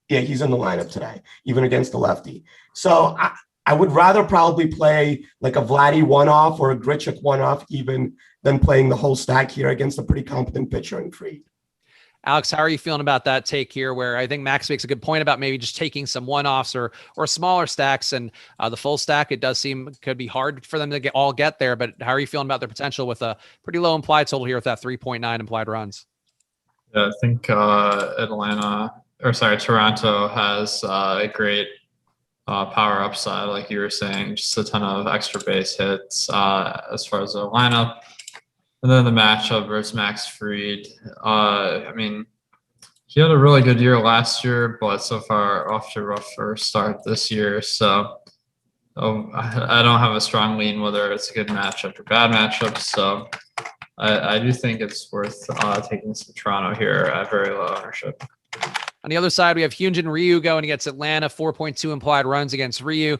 He's in the lineup today, even against the lefty. So I would rather probably play like a Vladdy one-off or a Grichuk one-off even than playing the whole stack here against a pretty competent pitcher in Fried. Alex, how are you feeling about that take here, where I think Max makes a good point about maybe just taking some one-offs or smaller stacks, and the full stack, it does seem could be hard for them to get there, but how are you feeling about their potential with a pretty low implied total here with that 3.9 implied runs? Yeah, I think Toronto has a great power upside, like you were saying, just a ton of extra base hits as far as the lineup. And then the matchup versus Max Fried. I mean, he had a really good year last year, but so far off to a rougher start this year. So I don't have a strong lean whether it's a good matchup or bad matchup. So I do think it's worth taking some Toronto here at very low ownership. On the other side, we have Hyunjin Ryu going against Atlanta, 4.2 implied runs against Ryu.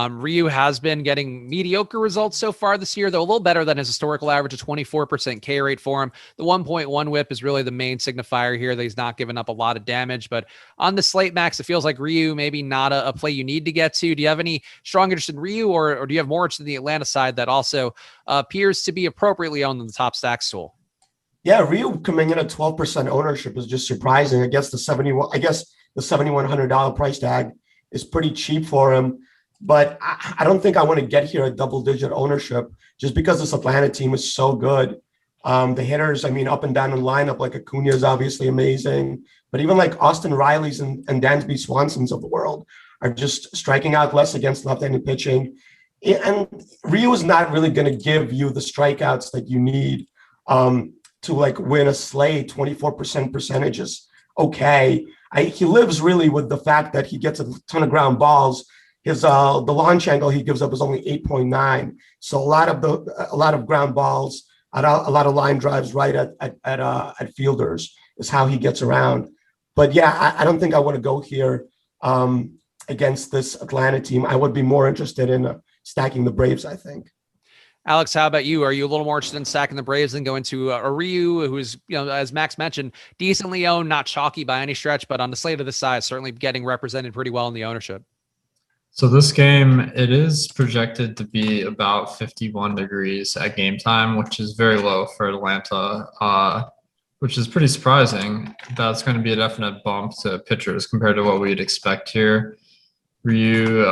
Ryu has been getting mediocre results so far this year, though a little better than his historical average of 24% K rate for him. The 1.1 whip is really the main signifier here that he's not giving up a lot of damage. But on the slate, Max, it feels like Ryu maybe not a play you need to get to. Do you have any strong interest in Ryu, or do you have more interest in the Atlanta side that also appears to be appropriately owned in the top stacks tool? Yeah, Ryu coming in at 12% ownership is just surprising. I guess the $7,100 price tag is pretty cheap for him, but I don't think I want to get here at double-digit ownership just because this Atlanta team is so good. The hitters, I mean, up and down the lineup, like Acuna is obviously amazing, but even like Austin Riley's and Dansby Swansons of the world are just striking out less against left-handed pitching. And Ryu is not really going to give you the strikeouts that you need to like win a slate. 24% percentage is okay. He lives really with the fact that he gets a ton of ground balls. His the launch angle he gives up is only 8.9. So a lot of ground balls, a lot of line drives right at fielders is how he gets around. But yeah, I don't think I want to go here against this Atlanta team. I would be more interested in stacking the Braves, I think. Alex, how about you? Are you a little more interested in stacking the Braves than going to a Ryu, who's, as Max mentioned, decently owned, not chalky by any stretch, but on the slate of this size, certainly getting represented pretty well in the ownership? So this game, it is projected to be about 51 degrees at game time, which is very low for Atlanta. which is pretty surprising. That's going to be a definite bump to pitchers compared to what we'd expect here. Ryu,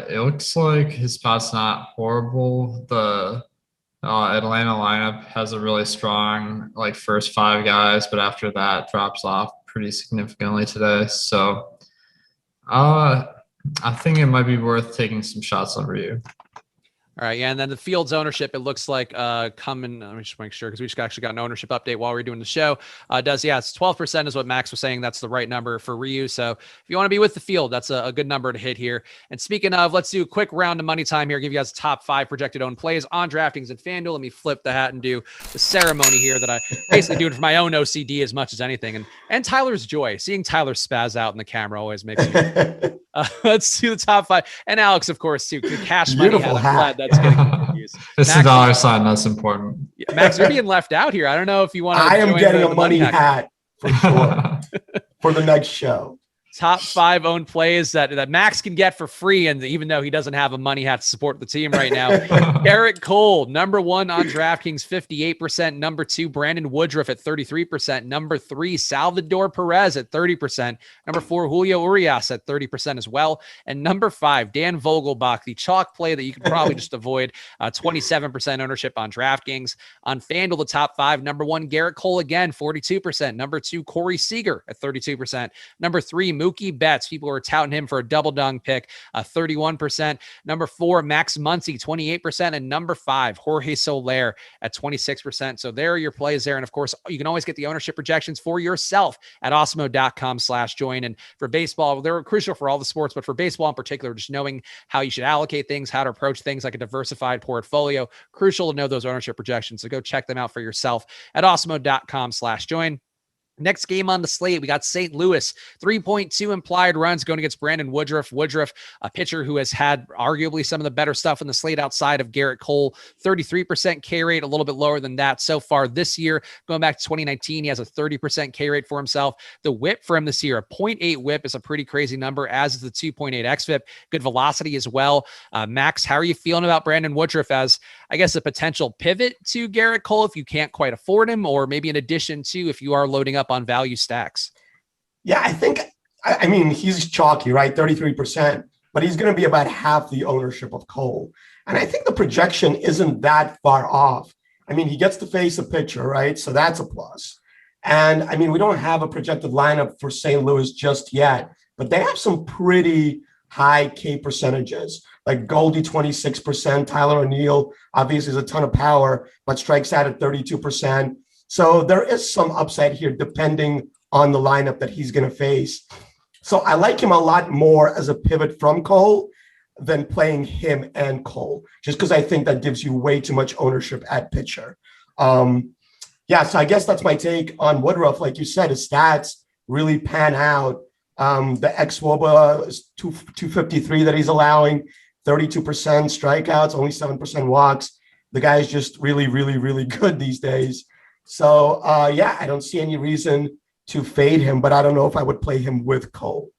it looks like his spot's not horrible. The Atlanta lineup has a really strong like first 5 guys, but after that drops off pretty significantly today. So I think it might be worth taking some shots on Ryu. All right, yeah, and then the field's ownership, it looks like coming. Let me just make sure because we just actually got an ownership update while we are doing the show. It's 12% is what Max was saying. That's the right number for Ryu. So if you want to be with the field, that's a good number to hit here. And speaking of, let's do a quick round of money time here. Give you guys top 5 projected owned plays on DraftKings and Fanduel. Let me flip the hat and do the ceremony here that I basically do it for my own OCD as much as anything. And Tyler's joy. Seeing Tyler spaz out in the camera always makes me. Let's do the top 5. And Alex, of course, too. Cash money hat. I'm glad that's getting confused. It's a dollar sign. That's important. Yeah, Max, you're being left out here. I don't know if you want to. I am getting a money hat for sure for the next show. Top 5 owned plays that Max can get for free, and even though he doesn't have a money hat to support the team right now. Garrett Cole, number 1 on DraftKings, 58%. Number 2, Brandon Woodruff at 33%. Number 3, Salvador Perez at 30%. Number 4, Julio Urias at 30% as well. And number 5, Dan Vogelbach, the chalk play that you could probably just avoid, 27% ownership on DraftKings. On FanDuel, the top 5, number 1, Garrett Cole again, 42%. Number 2, Corey Seager at 32%. Number 3, Mookie Betts. People are touting him for a double dong pick, 31%. Number 4, Max Muncy, 28%. And number 5, Jorge Soler at 26%. So there are your plays there. And of course, you can always get the ownership projections for yourself at awesemo.com/join. And for baseball, they're crucial for all the sports, but for baseball in particular, just knowing how you should allocate things, how to approach things like a diversified portfolio, crucial to know those ownership projections. So go check them out for yourself at awesemo.com/join. Next game on the slate, we got St. Louis, 3.2 implied runs going against Brandon Woodruff. Woodruff, a pitcher who has had arguably some of the better stuff in the slate outside of Garrett Cole, 33% K rate, a little bit lower than that so far this year. Going back to 2019, he has a 30% K rate for himself. The whip for him this year, a 0.8 whip is a pretty crazy number, as is the 2.8 xFIP. Good velocity as well. Max, how are you feeling about Brandon Woodruff as, I guess, a potential pivot to Garrett Cole if you can't quite afford him, or maybe in addition to if you are loading up on value stacks? Yeah, I mean, he's chalky, right? 33%, but he's going to be about half the ownership of Cole. And I think the projection isn't that far off. I mean, he gets to face a pitcher, right? So that's a plus. And I mean, we don't have a projected lineup for St. Louis just yet, but they have some pretty high K percentages, like Goldie, 26%, Tyler O'Neill, obviously has a ton of power, but strikes out at 32%. So there is some upside here depending on the lineup that he's going to face. So I like him a lot more as a pivot from Cole than playing him and Cole, just because I think that gives you way too much ownership at pitcher. Yeah, so I guess that's my take on Woodruff. Like you said, his stats really pan out. The xWOBA is 253 that he's allowing, 32% strikeouts, only 7% walks. The guy is just really, really, really good these days. So, yeah, I don't see any reason to fade him, but I don't know if I would play him with Cole.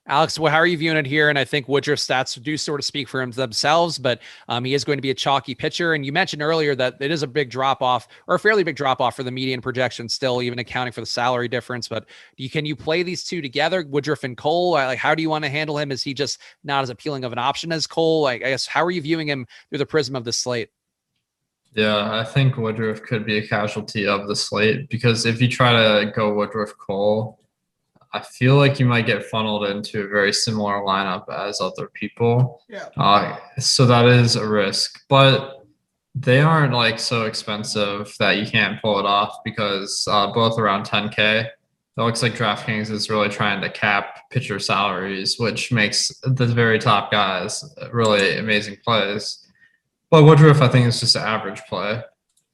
Alex, well, how are you viewing it here? And I think Woodruff's stats do sort of speak for him themselves, but he is going to be a chalky pitcher. And you mentioned earlier that it is a big drop-off, or a fairly big drop-off for the median projection still, even accounting for the salary difference. But can you play these two together, Woodruff and Cole? Like, how do you want to handle him? Is he just not as appealing of an option as Cole? Like, I guess, how are you viewing him through the prism of this slate? Yeah, I think Woodruff could be a casualty of the slate, because if you try to go Woodruff Cole, I feel like you might get funneled into a very similar lineup as other people. Yeah. So that is a risk, but they aren't like so expensive that you can't pull it off, because both around 10K. It looks like DraftKings is really trying to cap pitcher salaries, which makes the very top guys really amazing plays. But Woodruff, I think, is just an average play.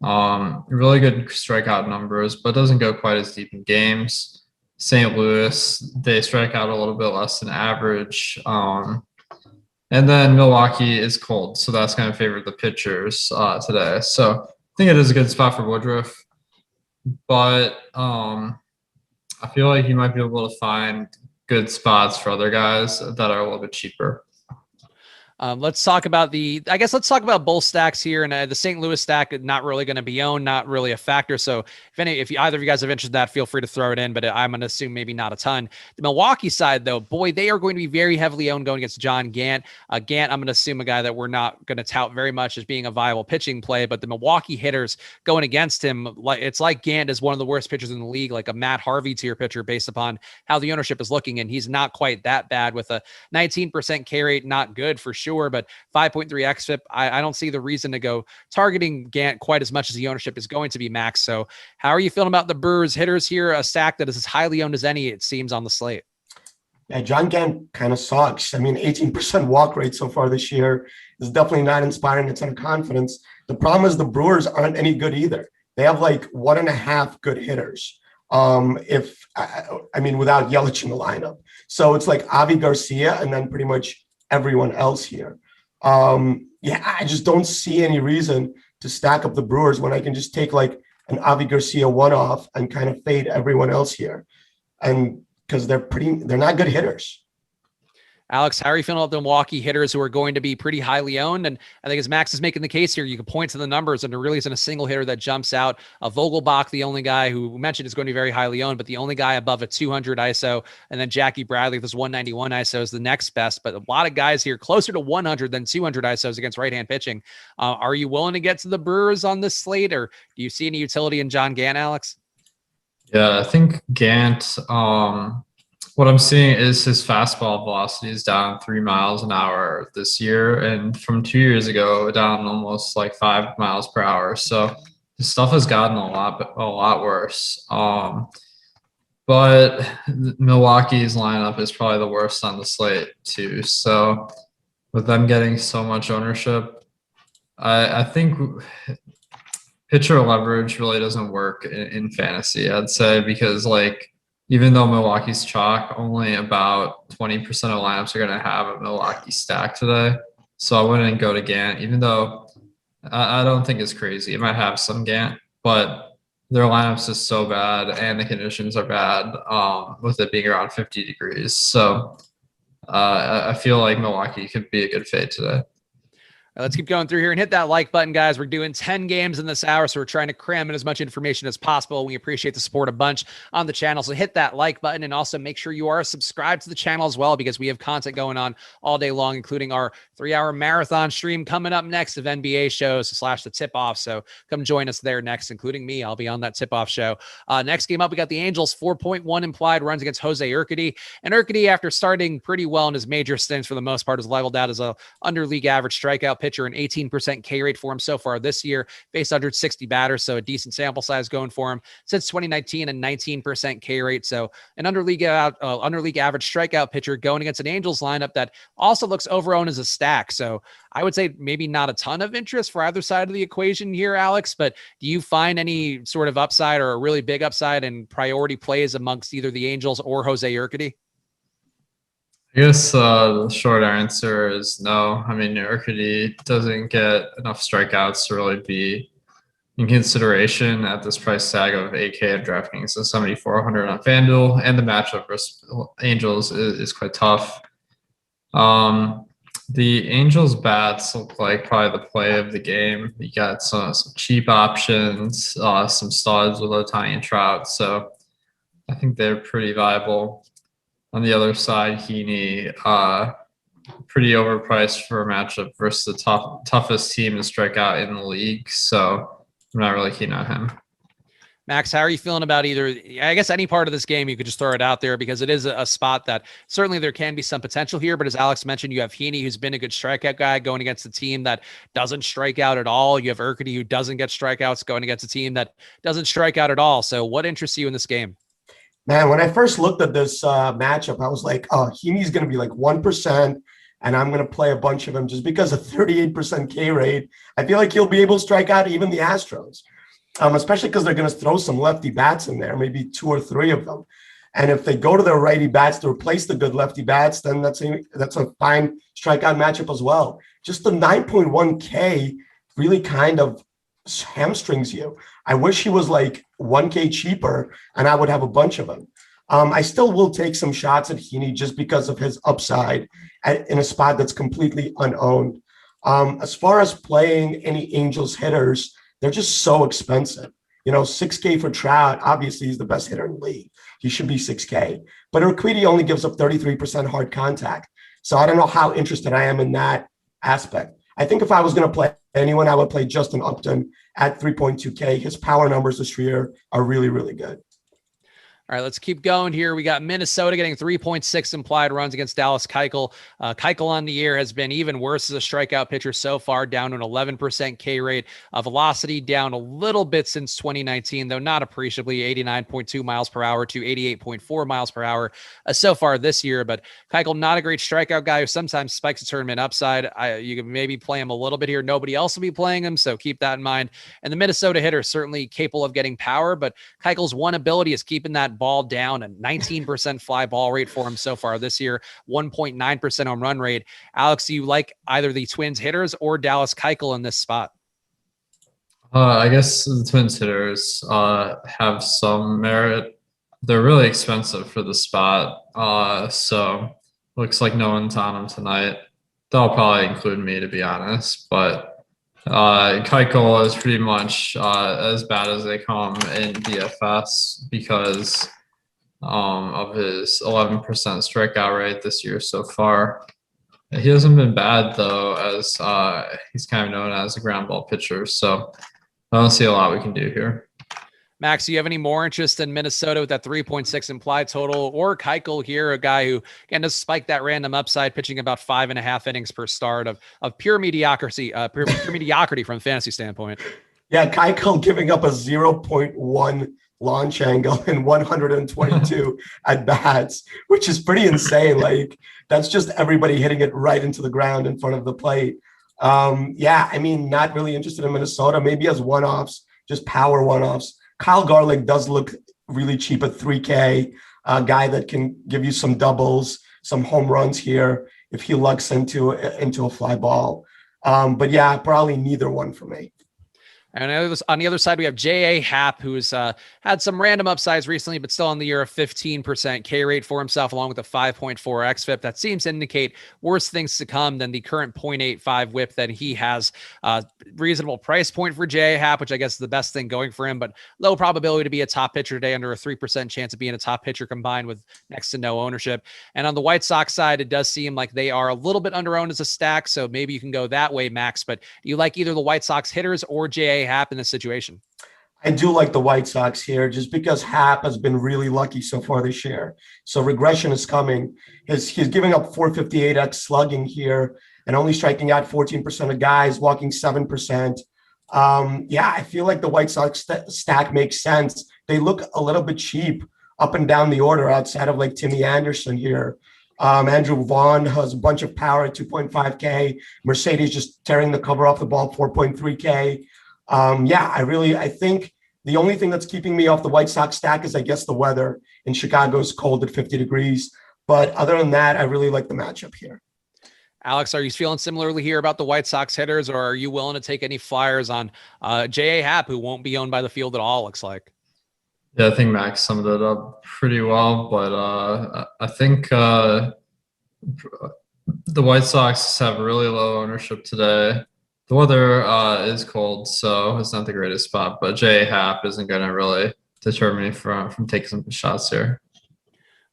Really good strikeout numbers, but doesn't go quite as deep in games. St. Louis, they strike out a little bit less than average. And then Milwaukee is cold, so that's going to favor the pitchers today. So I think it is a good spot for Woodruff. But I feel like you might be able to find good spots for other guys that are a little bit cheaper. Let's talk about let's talk about both stacks here. And the St. Louis stack, not really going to be owned, not really a factor. So if either of you guys have interest in that, feel free to throw it in, but I'm going to assume maybe not a ton. The Milwaukee side though, boy, they are going to be very heavily owned going against John Gant. Gant, I'm going to assume a guy that we're not going to tout very much as being a viable pitching play, but the Milwaukee Hitters going against him, it's like Gant is one of the worst pitchers in the league, like a Matt Harvey tier pitcher based upon how the ownership is looking. And he's not quite that bad with a 19% K rate, not good for sure, but 5.3 xFIP. I don't see the reason to go targeting Gant quite as much as the ownership is going to be Max. So how are you feeling about the Brewers Hitters here? A stack that is as highly owned as any, it seems, on the slate. Yeah, John Gant kind of sucks. I mean, 18% walk rate so far this year is definitely not inspiring a ton of confidence. The problem is the Brewers aren't any good either. They have like 1.5 good hitters. Without Yelich in the lineup. So it's like Avi Garcia and then pretty much everyone else here. I just don't see any reason to stack up the Brewers when I can just take like an Avi Garcia one-off and kind of fade everyone else here. And because they're not good hitters. Alex, how are you feeling about the Milwaukee Hitters who are going to be pretty highly owned? And I think as Max is making the case here, you can point to the numbers and there really isn't a single hitter that jumps out. Vogelbach, the only guy who we mentioned is going to be very highly owned, but the only guy above a 200 ISO. And then Jackie Bradley with his 191 ISO is the next best, but a lot of guys here closer to 100 than 200 ISOs against right-hand pitching. Are you willing to get to the Brewers on this slate, or do you see any utility in John Gant, Alex? Yeah, I think Gant, what I'm seeing is his fastball velocity is down 3 miles an hour this year, and from 2 years ago, down almost like 5 miles per hour. So his stuff has gotten a lot worse. But Milwaukee's lineup is probably the worst on the slate too. So with them getting so much ownership, I think pitcher leverage really doesn't work in fantasy, I'd say, because like, even though Milwaukee's chalk, only about 20% of lineups are going to have a Milwaukee stack today. So I wouldn't go to Gant, even though I don't think it's crazy. It might have some Gant, but their lineup's just so bad and the conditions are bad with it being around 50 degrees. So I feel like Milwaukee could be a good fade today. Let's keep going through here and hit that like button, guys. We're doing 10 games in this hour, so we're trying to cram in as much information as possible. We appreciate the support a bunch on the channel, so hit that like button and also make sure you are subscribed to the channel as well, because we have content going on all day long, including our 3-hour marathon stream coming up next of NBA shows / the tip-off. So come join us there next, including me. I'll be on that tip-off show. Next game up, we got the Angels, 4.1 implied runs against Jose Urquidy. And Urquidy, after starting pretty well in his major stints for the most part, is leveled out as a under-league average strikeout pitcher, an 18% K rate for him so far this year, faced 160 batters, so a decent sample size going for him since 2019, and 19% K rate. So an under-league average strikeout pitcher going against an Angels lineup that also looks overowned as a stack. So I would say maybe not a ton of interest for either side of the equation here, Alex, but do you find any sort of upside or a really big upside in priority plays amongst either the Angels or Jose Urquidy? I guess the short answer is no. I mean, Urquidy doesn't get enough strikeouts to really be in consideration at this price tag of 8K at Draftkings, so 7,400 on Fanduel, and the matchup versus Angels is quite tough. The Angels bats look like probably the play of the game. You got some cheap options, some studs with Ohtani and Trout, so I think they're pretty viable. On the other side, Heaney, pretty overpriced for a matchup versus the toughest team to strike out in the league. So I'm not really keen on him. Max, how are you feeling about either, I guess any part of this game, you could just throw it out there because it is a spot that certainly there can be some potential here. But as Alex mentioned, you have Heaney, who's been a good strikeout guy going against a team that doesn't strike out at all. You have Urquidy, who doesn't get strikeouts, going against a team that doesn't strike out at all. So what interests you in this game? Man, when I first looked at this matchup, I was like, oh, Heaney's going to be like 1%, and I'm going to play a bunch of him just because of 38% K rate. I feel like he'll be able to strike out even the Astros, especially because they're going to throw some lefty bats in there, maybe 2 or 3 of them. And if they go to their righty bats to replace the good lefty bats, then that's a fine strikeout matchup as well. Just the 9.1 K really kind of hamstrings you. I wish he was like 1K cheaper and I would have a bunch of them. I still will take some shots at Heaney just because of his upside in a spot that's completely unowned. As far as playing any Angels hitters, they're just so expensive. 6K for Trout, obviously he's the best hitter in the league. He should be 6K. But Urquidy only gives up 33% hard contact. So I don't know how interested I am in that aspect. I think if I was going to play anyone, I would play Justin Upton at 3.2K. His power numbers this year are really, really good. All right, let's keep going here. We got Minnesota getting 3.6 implied runs against Dallas Keuchel. Keuchel on the year has been even worse as a strikeout pitcher so far, down to an 11% K rate. Velocity down a little bit since 2019, though not appreciably, 89.2 miles per hour to 88.4 miles per hour so far this year. But Keuchel, not a great strikeout guy who sometimes spikes a tournament upside. You can maybe play him a little bit here. Nobody else will be playing him, so keep that in mind. And the Minnesota hitter certainly capable of getting power, but Keuchel's one ability is keeping that ball down, a 19% fly ball rate for him so far this year, 1.9% home run rate. Alex, do you like either the Twins hitters or Dallas Keuchel in this spot? I guess the Twins hitters have some merit. They're really expensive for the spot, so looks like no one's on them tonight. They'll probably include me, to be honest, but Keuchel is pretty much as bad as they come in DFS because of his 11% strikeout rate this year so far. He hasn't been bad, though, as he's kind of known as a ground ball pitcher, so I don't see a lot we can do here. Max, do you have any more interest in Minnesota with that 3.6 implied total, or Keuchel here, a guy who, again, does spike that random upside, pitching about 5.5 innings per start of pure mediocrity, pure mediocrity from a fantasy standpoint? Yeah, Keuchel giving up a 0.1 launch angle and 122 at bats, which is pretty insane. Like, that's just everybody hitting it right into the ground in front of the plate. Yeah, I mean, not really interested in Minnesota, maybe as one-offs, just power one-offs. Kyle Garlick does look really cheap at 3K, a guy that can give you some doubles, some home runs here if he lucks into a fly ball. But yeah, probably neither one for me. And on the other side, we have J.A. Happ, who's had some random upsides recently, but still on the year of 15% K rate for himself, along with a 5.4 xFIP. That seems to indicate worse things to come than the current 0.85 whip that he has. Reasonable price point for J.A. Happ, which I guess is the best thing going for him, but low probability to be a top pitcher today, under a 3% chance of being a top pitcher combined with next to no ownership. And on the White Sox side, it does seem like they are a little bit under-owned as a stack, so maybe you can go that way, Max. But do you like either the White Sox hitters or J.A. Happ in this situation? I do like the White Sox here just because Happ has been really lucky so far this year. So regression is coming. He's giving up 458x slugging here and only striking out 14% of guys, walking 7%. Yeah, I feel like the White Sox stack makes sense. They look a little bit cheap up and down the order outside of like Timmy Anderson here. Andrew Vaughn has a bunch of power at 2.5K. Mercedes just tearing the cover off the ball, 4.3K. Yeah, I think the only thing that's keeping me off the White Sox stack is, I guess, the weather in Chicago is cold at 50 degrees. But other than that, I really like the matchup here. Alex, are you feeling similarly here about the White Sox hitters, or are you willing to take any flyers on J.A. Happ, who won't be owned by the field at all, looks like? Yeah, I think Max summed it up pretty well, but I think the White Sox have really low ownership today. The weather is cold, so it's not the greatest spot, but J.A. Happ isn't going to really deter me from taking some shots here.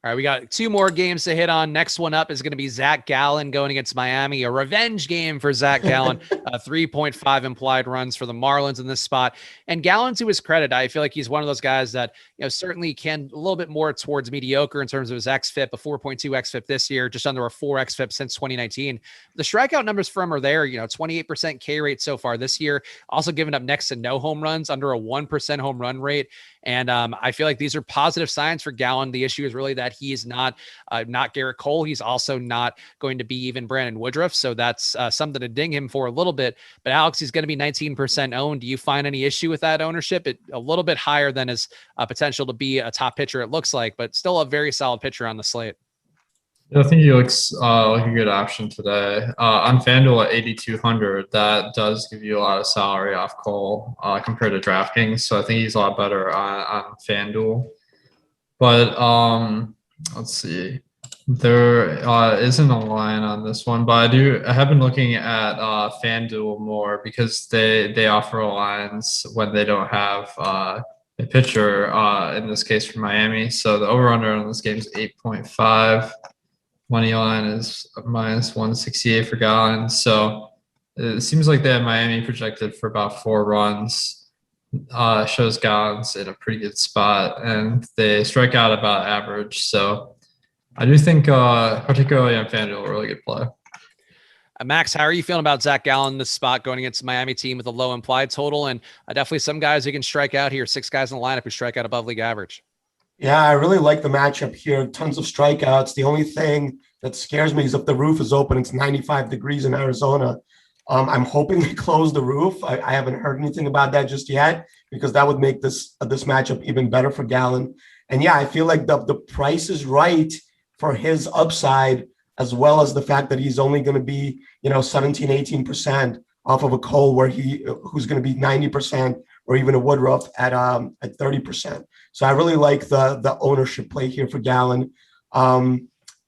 All right, we got two more games to hit on. Next one up is going to be Zach Gallen going against Miami, a revenge game for Zach Gallen. 3.5 implied runs for the Marlins in this spot. And Gallen, to his credit, I feel like he's one of those guys that, certainly can a little bit more towards mediocre in terms of his xFIP, a 4.2 xFIP this year, just under a 4 xFIP since 2019. The strikeout numbers for him are there, 28% K rate so far this year, also giving up next to no home runs, under a 1% home run rate. And I feel like these are positive signs for Gallen. The issue is really that he is not Garrett Cole. He's also not going to be even Brandon Woodruff. So that's something to ding him for a little bit. But Alex, he's going to be 19% owned. Do you find any issue with that ownership? It a little bit higher than his potential to be a top pitcher, it looks like, but still a very solid pitcher on the slate. Yeah, I think he looks like a good option today. On Fanduel at 8,200, that does give you a lot of salary off Cole compared to Draftkings. So I think he's a lot better on Fanduel. But let's see. There isn't a line on this one, but I have been looking at Fanduel more because they offer lines when they don't have a pitcher, in this case for Miami. So the over-under on this game is 8.5. Money line is minus 168 for Gallon. So it seems like they have Miami projected for about 4 runs. Shows Gallon's in a pretty good spot, and they strike out about average. So I do think, particularly on FanDuel, a really good play. Max, how are you feeling about Zach Gallen in this spot going against the Miami team with a low implied total? And definitely some guys who can strike out here. 6 guys in the lineup who strike out above league average. Yeah, I really like the matchup here. Tons of strikeouts. The only thing that scares me is if the roof is open, it's 95 degrees in Arizona. I'm hoping they close the roof. I haven't heard anything about that just yet, because that would make this matchup even better for Gallen. And yeah, I feel like the price is right for his upside, as well as the fact that he's only going to be, 17, 18% off of a Cole who's going to be 90%, or even a Woodruff at 30%. So I really like the ownership play here for Gallen.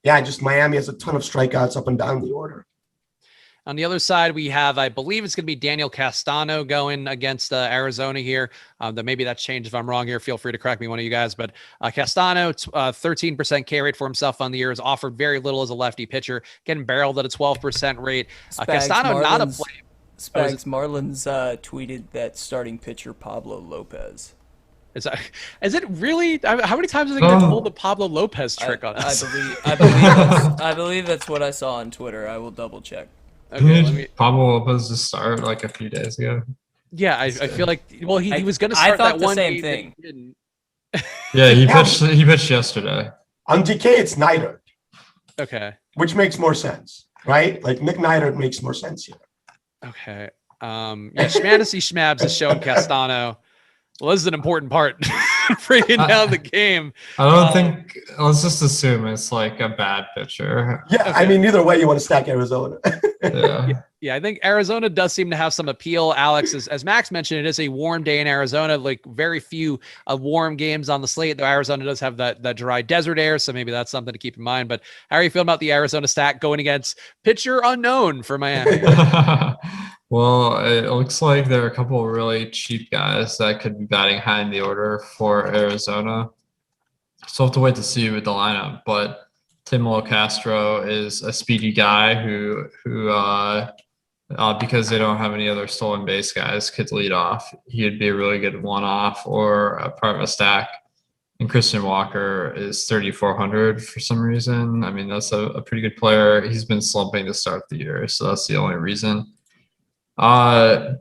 Just Miami has a ton of strikeouts up and down the order. On the other side, we have, I believe it's going to be Daniel Castano going against Arizona here. Maybe that's changed. If I'm wrong here, feel free to correct me, one of you guys. But Castano, 13% K rate for himself on the year, has offered very little as a lefty pitcher, getting barreled at a 12% rate. Castano, not a play. Spags, Marlins tweeted that starting pitcher Pablo Lopez. Is it really? How many times are they going to pull the Pablo Lopez trick on us? I believe that's what I saw on Twitter. I will double check. Okay, Pablo Lopez just start like a few days ago. Yeah, I feel like he was going to start that one same thing. Yeah, he pitched yesterday. On DK, it's Neidert. Okay. Which makes more sense, right? Like Nick Neidert makes more sense here. Okay. Schmancy Schmabs has shown Castano. Well, this is an important part. Bringing down the game. I don't think. Let's just assume it's like a bad pitcher. Yeah, okay. I mean, either way, you want to stack Arizona. Yeah, I think Arizona does seem to have some appeal. Alex, as Max mentioned, it is a warm day in Arizona. Like very few warm games on the slate. Though Arizona does have that dry desert air, so maybe that's something to keep in mind. But how are you feeling about the Arizona stack going against pitcher unknown for Miami? Well, it looks like there are a couple of really cheap guys that could be batting high in the order for Arizona. So we'll have to wait to see with the lineup. But Tim Locastro is a speedy guy who because they don't have any other stolen base guys, could lead off. He'd be a really good one-off or a part of a stack. And Christian Walker is 3,400 for some reason. I mean, that's a pretty good player. He's been slumping to start the year, so that's the only reason. I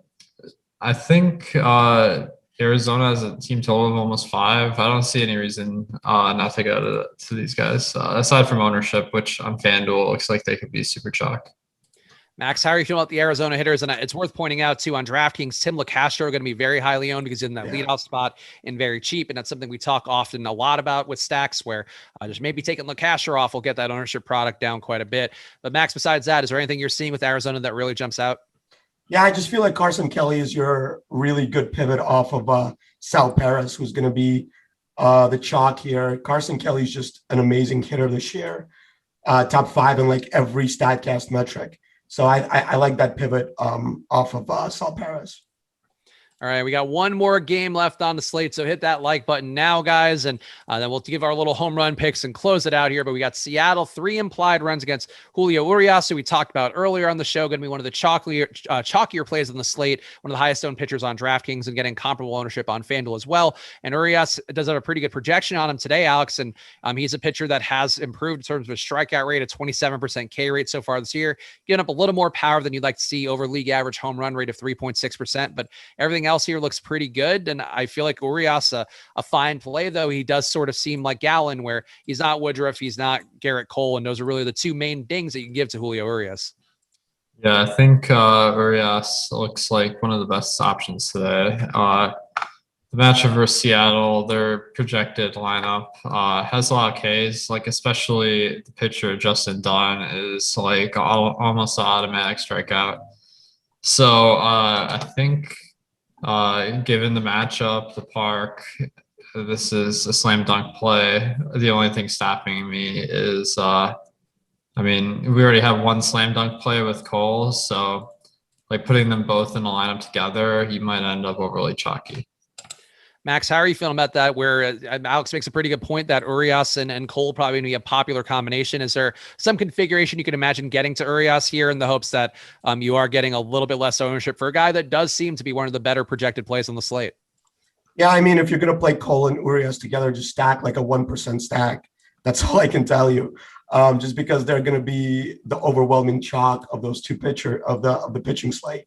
think Arizona has a team total of almost 5. I don't see any reason not to go to these guys, aside from ownership, which on FanDuel looks like they could be super chalk. Max, how are you feeling about the Arizona Hitters? And it's worth pointing out, too, on DraftKings, Tim Locastro are going to be very highly owned because he's in that leadoff spot and very cheap. And that's something we talk often a lot about with stacks, where just maybe taking Locastro off will get that ownership product down quite a bit. But Max, besides that, is there anything you're seeing with Arizona that really jumps out? Yeah, I just feel like Carson Kelly is your really good pivot off of Sal Perez, who's going to be the chalk here. Carson Kelly's just an amazing hitter this year, top 5 in like every StatCast metric. So I like that pivot off of Sal Perez. All right, we got one more game left on the slate, so hit that like button now, guys, and then we'll give our little home run picks and close it out here. But we got Seattle, 3 implied runs against Julio Urias, who we talked about earlier on the show, going to be one of the chalkier plays on the slate, one of the highest owned pitchers on DraftKings, and getting comparable ownership on FanDuel as well. And Urias does have a pretty good projection on him today, Alex, and he's a pitcher that has improved in terms of a strikeout rate, a 27% K rate so far this year, giving up a little more power than you'd like to see over league average home run rate of 3.6%, but everything else here looks pretty good. And I feel like Urias a fine play, though he does sort of seem like Gallen, where he's not Woodruff, he's not Garrett Cole, and those are really the 2 main dings that you can give to Julio Urias. Yeah, I think Urias looks like one of the best options today. The matchup versus Seattle, their projected lineup has a lot of Ks, like especially the pitcher Justin Dunn is like almost an automatic strikeout. So I think given the matchup, the park, this is a slam dunk play. The only thing stopping me is, we already have one slam dunk play with Cole, so like putting them both in a lineup together, you might end up overly chalky. Max, how are you feeling about that? Where Alex makes a pretty good point that Urias and Cole probably going to be a popular combination. Is there some configuration you can imagine getting to Urias here in the hopes that you are getting a little bit less ownership for a guy that does seem to be one of the better projected plays on the slate? Yeah, I mean, if you're going to play Cole and Urias together, just stack like a 1% stack. That's all I can tell you. Just because they're going to be the overwhelming chalk of those two of the pitching slate.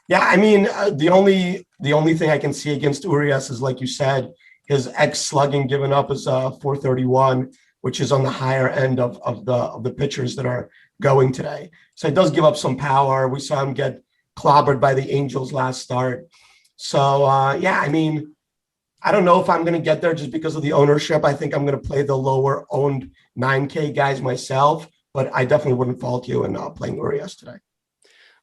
Yeah, I mean, the only thing I can see against Urias is, like you said, his X slugging given up is 431, which is on the higher end of the pitchers that are going today. So it does give up some power. We saw him get clobbered by the Angels last start. So yeah, I mean, I don't know if I'm going to get there just because of the ownership. I think I'm going to play the lower owned 9K guys myself, but I definitely wouldn't fault you in playing Urias today.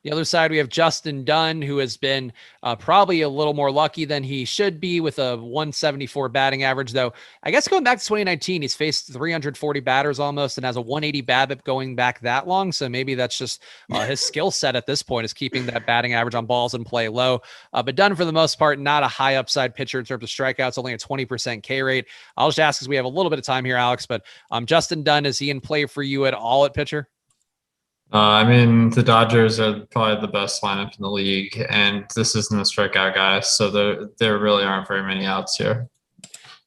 The other side, we have Justin Dunn, who has been probably a little more lucky than he should be with a 174 batting average, though. I guess going back to 2019, he's faced 340 batters almost and has a 180 BABIP going back that long. So maybe that's just his skill set at this point is keeping that batting average on balls and play low. But Dunn, for the most part, not a high upside pitcher in terms of strikeouts, only a 20% K rate. I'll just ask because we have a little bit of time here, Alex, but Justin Dunn, is he in play for you at all at pitcher? The Dodgers are probably the best lineup in the league, and this isn't a strikeout guy, so there really aren't very many outs here.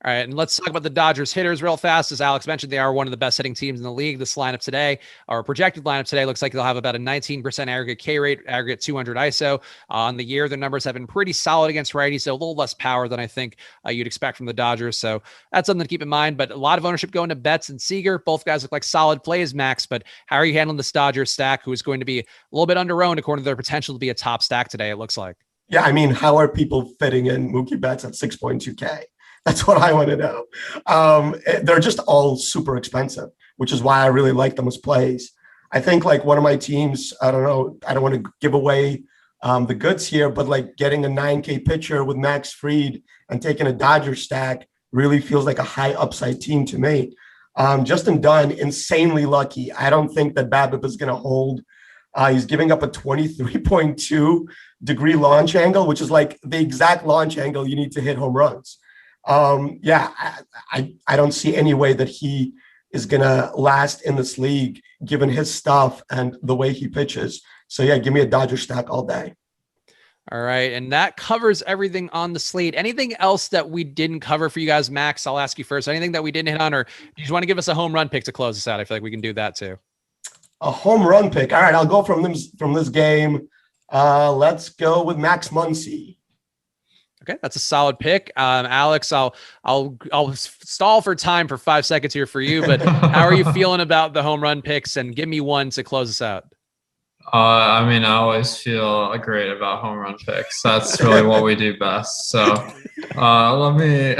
All right, and let's talk about the Dodgers hitters real fast. As Alex mentioned, they are one of the best hitting teams in the league. This lineup today, or projected lineup today, looks like they'll have about a 19% aggregate K rate, aggregate 200 ISO. On the year, their numbers have been pretty solid against righties, so a little less power than I think you'd expect from the Dodgers. So that's something to keep in mind. But a lot of ownership going to Betts and Seager. Both guys look like solid plays, Max. But how are you handling this Dodgers stack, who is going to be a little bit under-owned according to their potential to be a top stack today, it looks like? Yeah, I mean, how are people fitting in Mookie Betts at 6.2K? That's what I want to know. They're just all super expensive, which is why I really like them as plays. I think like one of my teams, I don't know, I don't want to give away the goods here, but like getting a 9K pitcher with Max Fried and taking a Dodger stack really feels like a high upside team to me. Justin Dunn, insanely lucky. I don't think that BABIP is going to hold. He's giving up a 23.2 degree launch angle, which is like the exact launch angle you need to hit home runs. I don't see any way that he is going to last in this league, given his stuff and the way he pitches. So yeah, give me a Dodger stack all day. All right. And that covers everything on the slate. Anything else that we didn't cover for you guys, Max? I'll ask you first. Anything that we didn't hit on, or do you just want to give us a home run pick to close us out? I feel like we can do that too. A home run pick. All right. I'll go from this game. Let's go with Max Muncy. Okay, that's a solid pick. Alex, I'll stall for time for 5 seconds here for you, but how are you feeling about the home run picks? And give me one to close us out. I always feel great about home run picks. That's really what we do best. So let me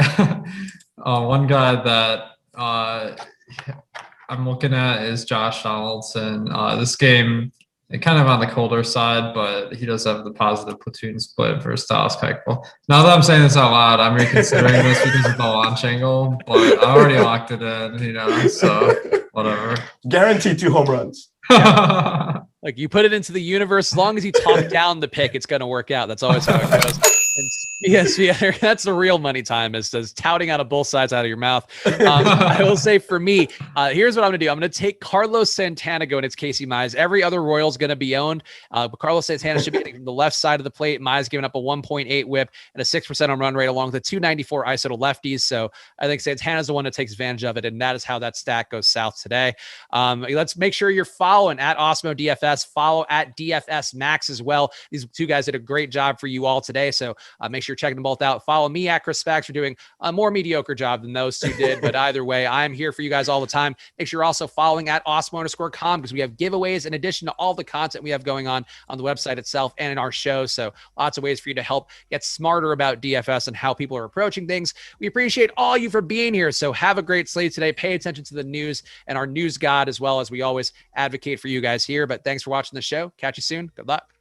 one guy that I'm looking at is Josh Donaldson. This game, kind of on the colder side, but he does have the positive platoon split versus Dallas Keuchel. Now that I'm saying this out loud, I'm reconsidering this because of the launch angle, but I already locked it in, so whatever. Guaranteed 2 home runs. Yeah. Like you put it into the universe, as long as you talk down the pick, it's going to work out. That's always how it goes. And yes, that's the real money time is touting out of both sides out of your mouth. I will say for me, here's what I'm going to do. I'm going to take Carlos Santana going. It's Casey Mize. Every other Royal's going to be owned, but Carlos Santana should be hitting from the left side of the plate. Mize giving up a 1.8 whip and a 6% on run rate along with a 294 ISO to lefties. So I think Santana's the one that takes advantage of it, and that is how that stack goes south today. Let's make sure you're following at Awesemo DFS. Follow at DFS Max as well. These two guys did a great job for you all today. So make sure you're checking them both out. Follow me at Chris Spags for doing a more mediocre job than those two did. But either way, I'm here for you guys all the time. Make sure you're also following at Awesemo_com because we have giveaways in addition to all the content we have going on the website itself and in our show. So lots of ways for you to help get smarter about DFS and how people are approaching things. We appreciate all you for being here. So have a great slate today. Pay attention to the news and our news god as well, as we always advocate for you guys here. But thanks for watching the show. Catch you soon. Good luck.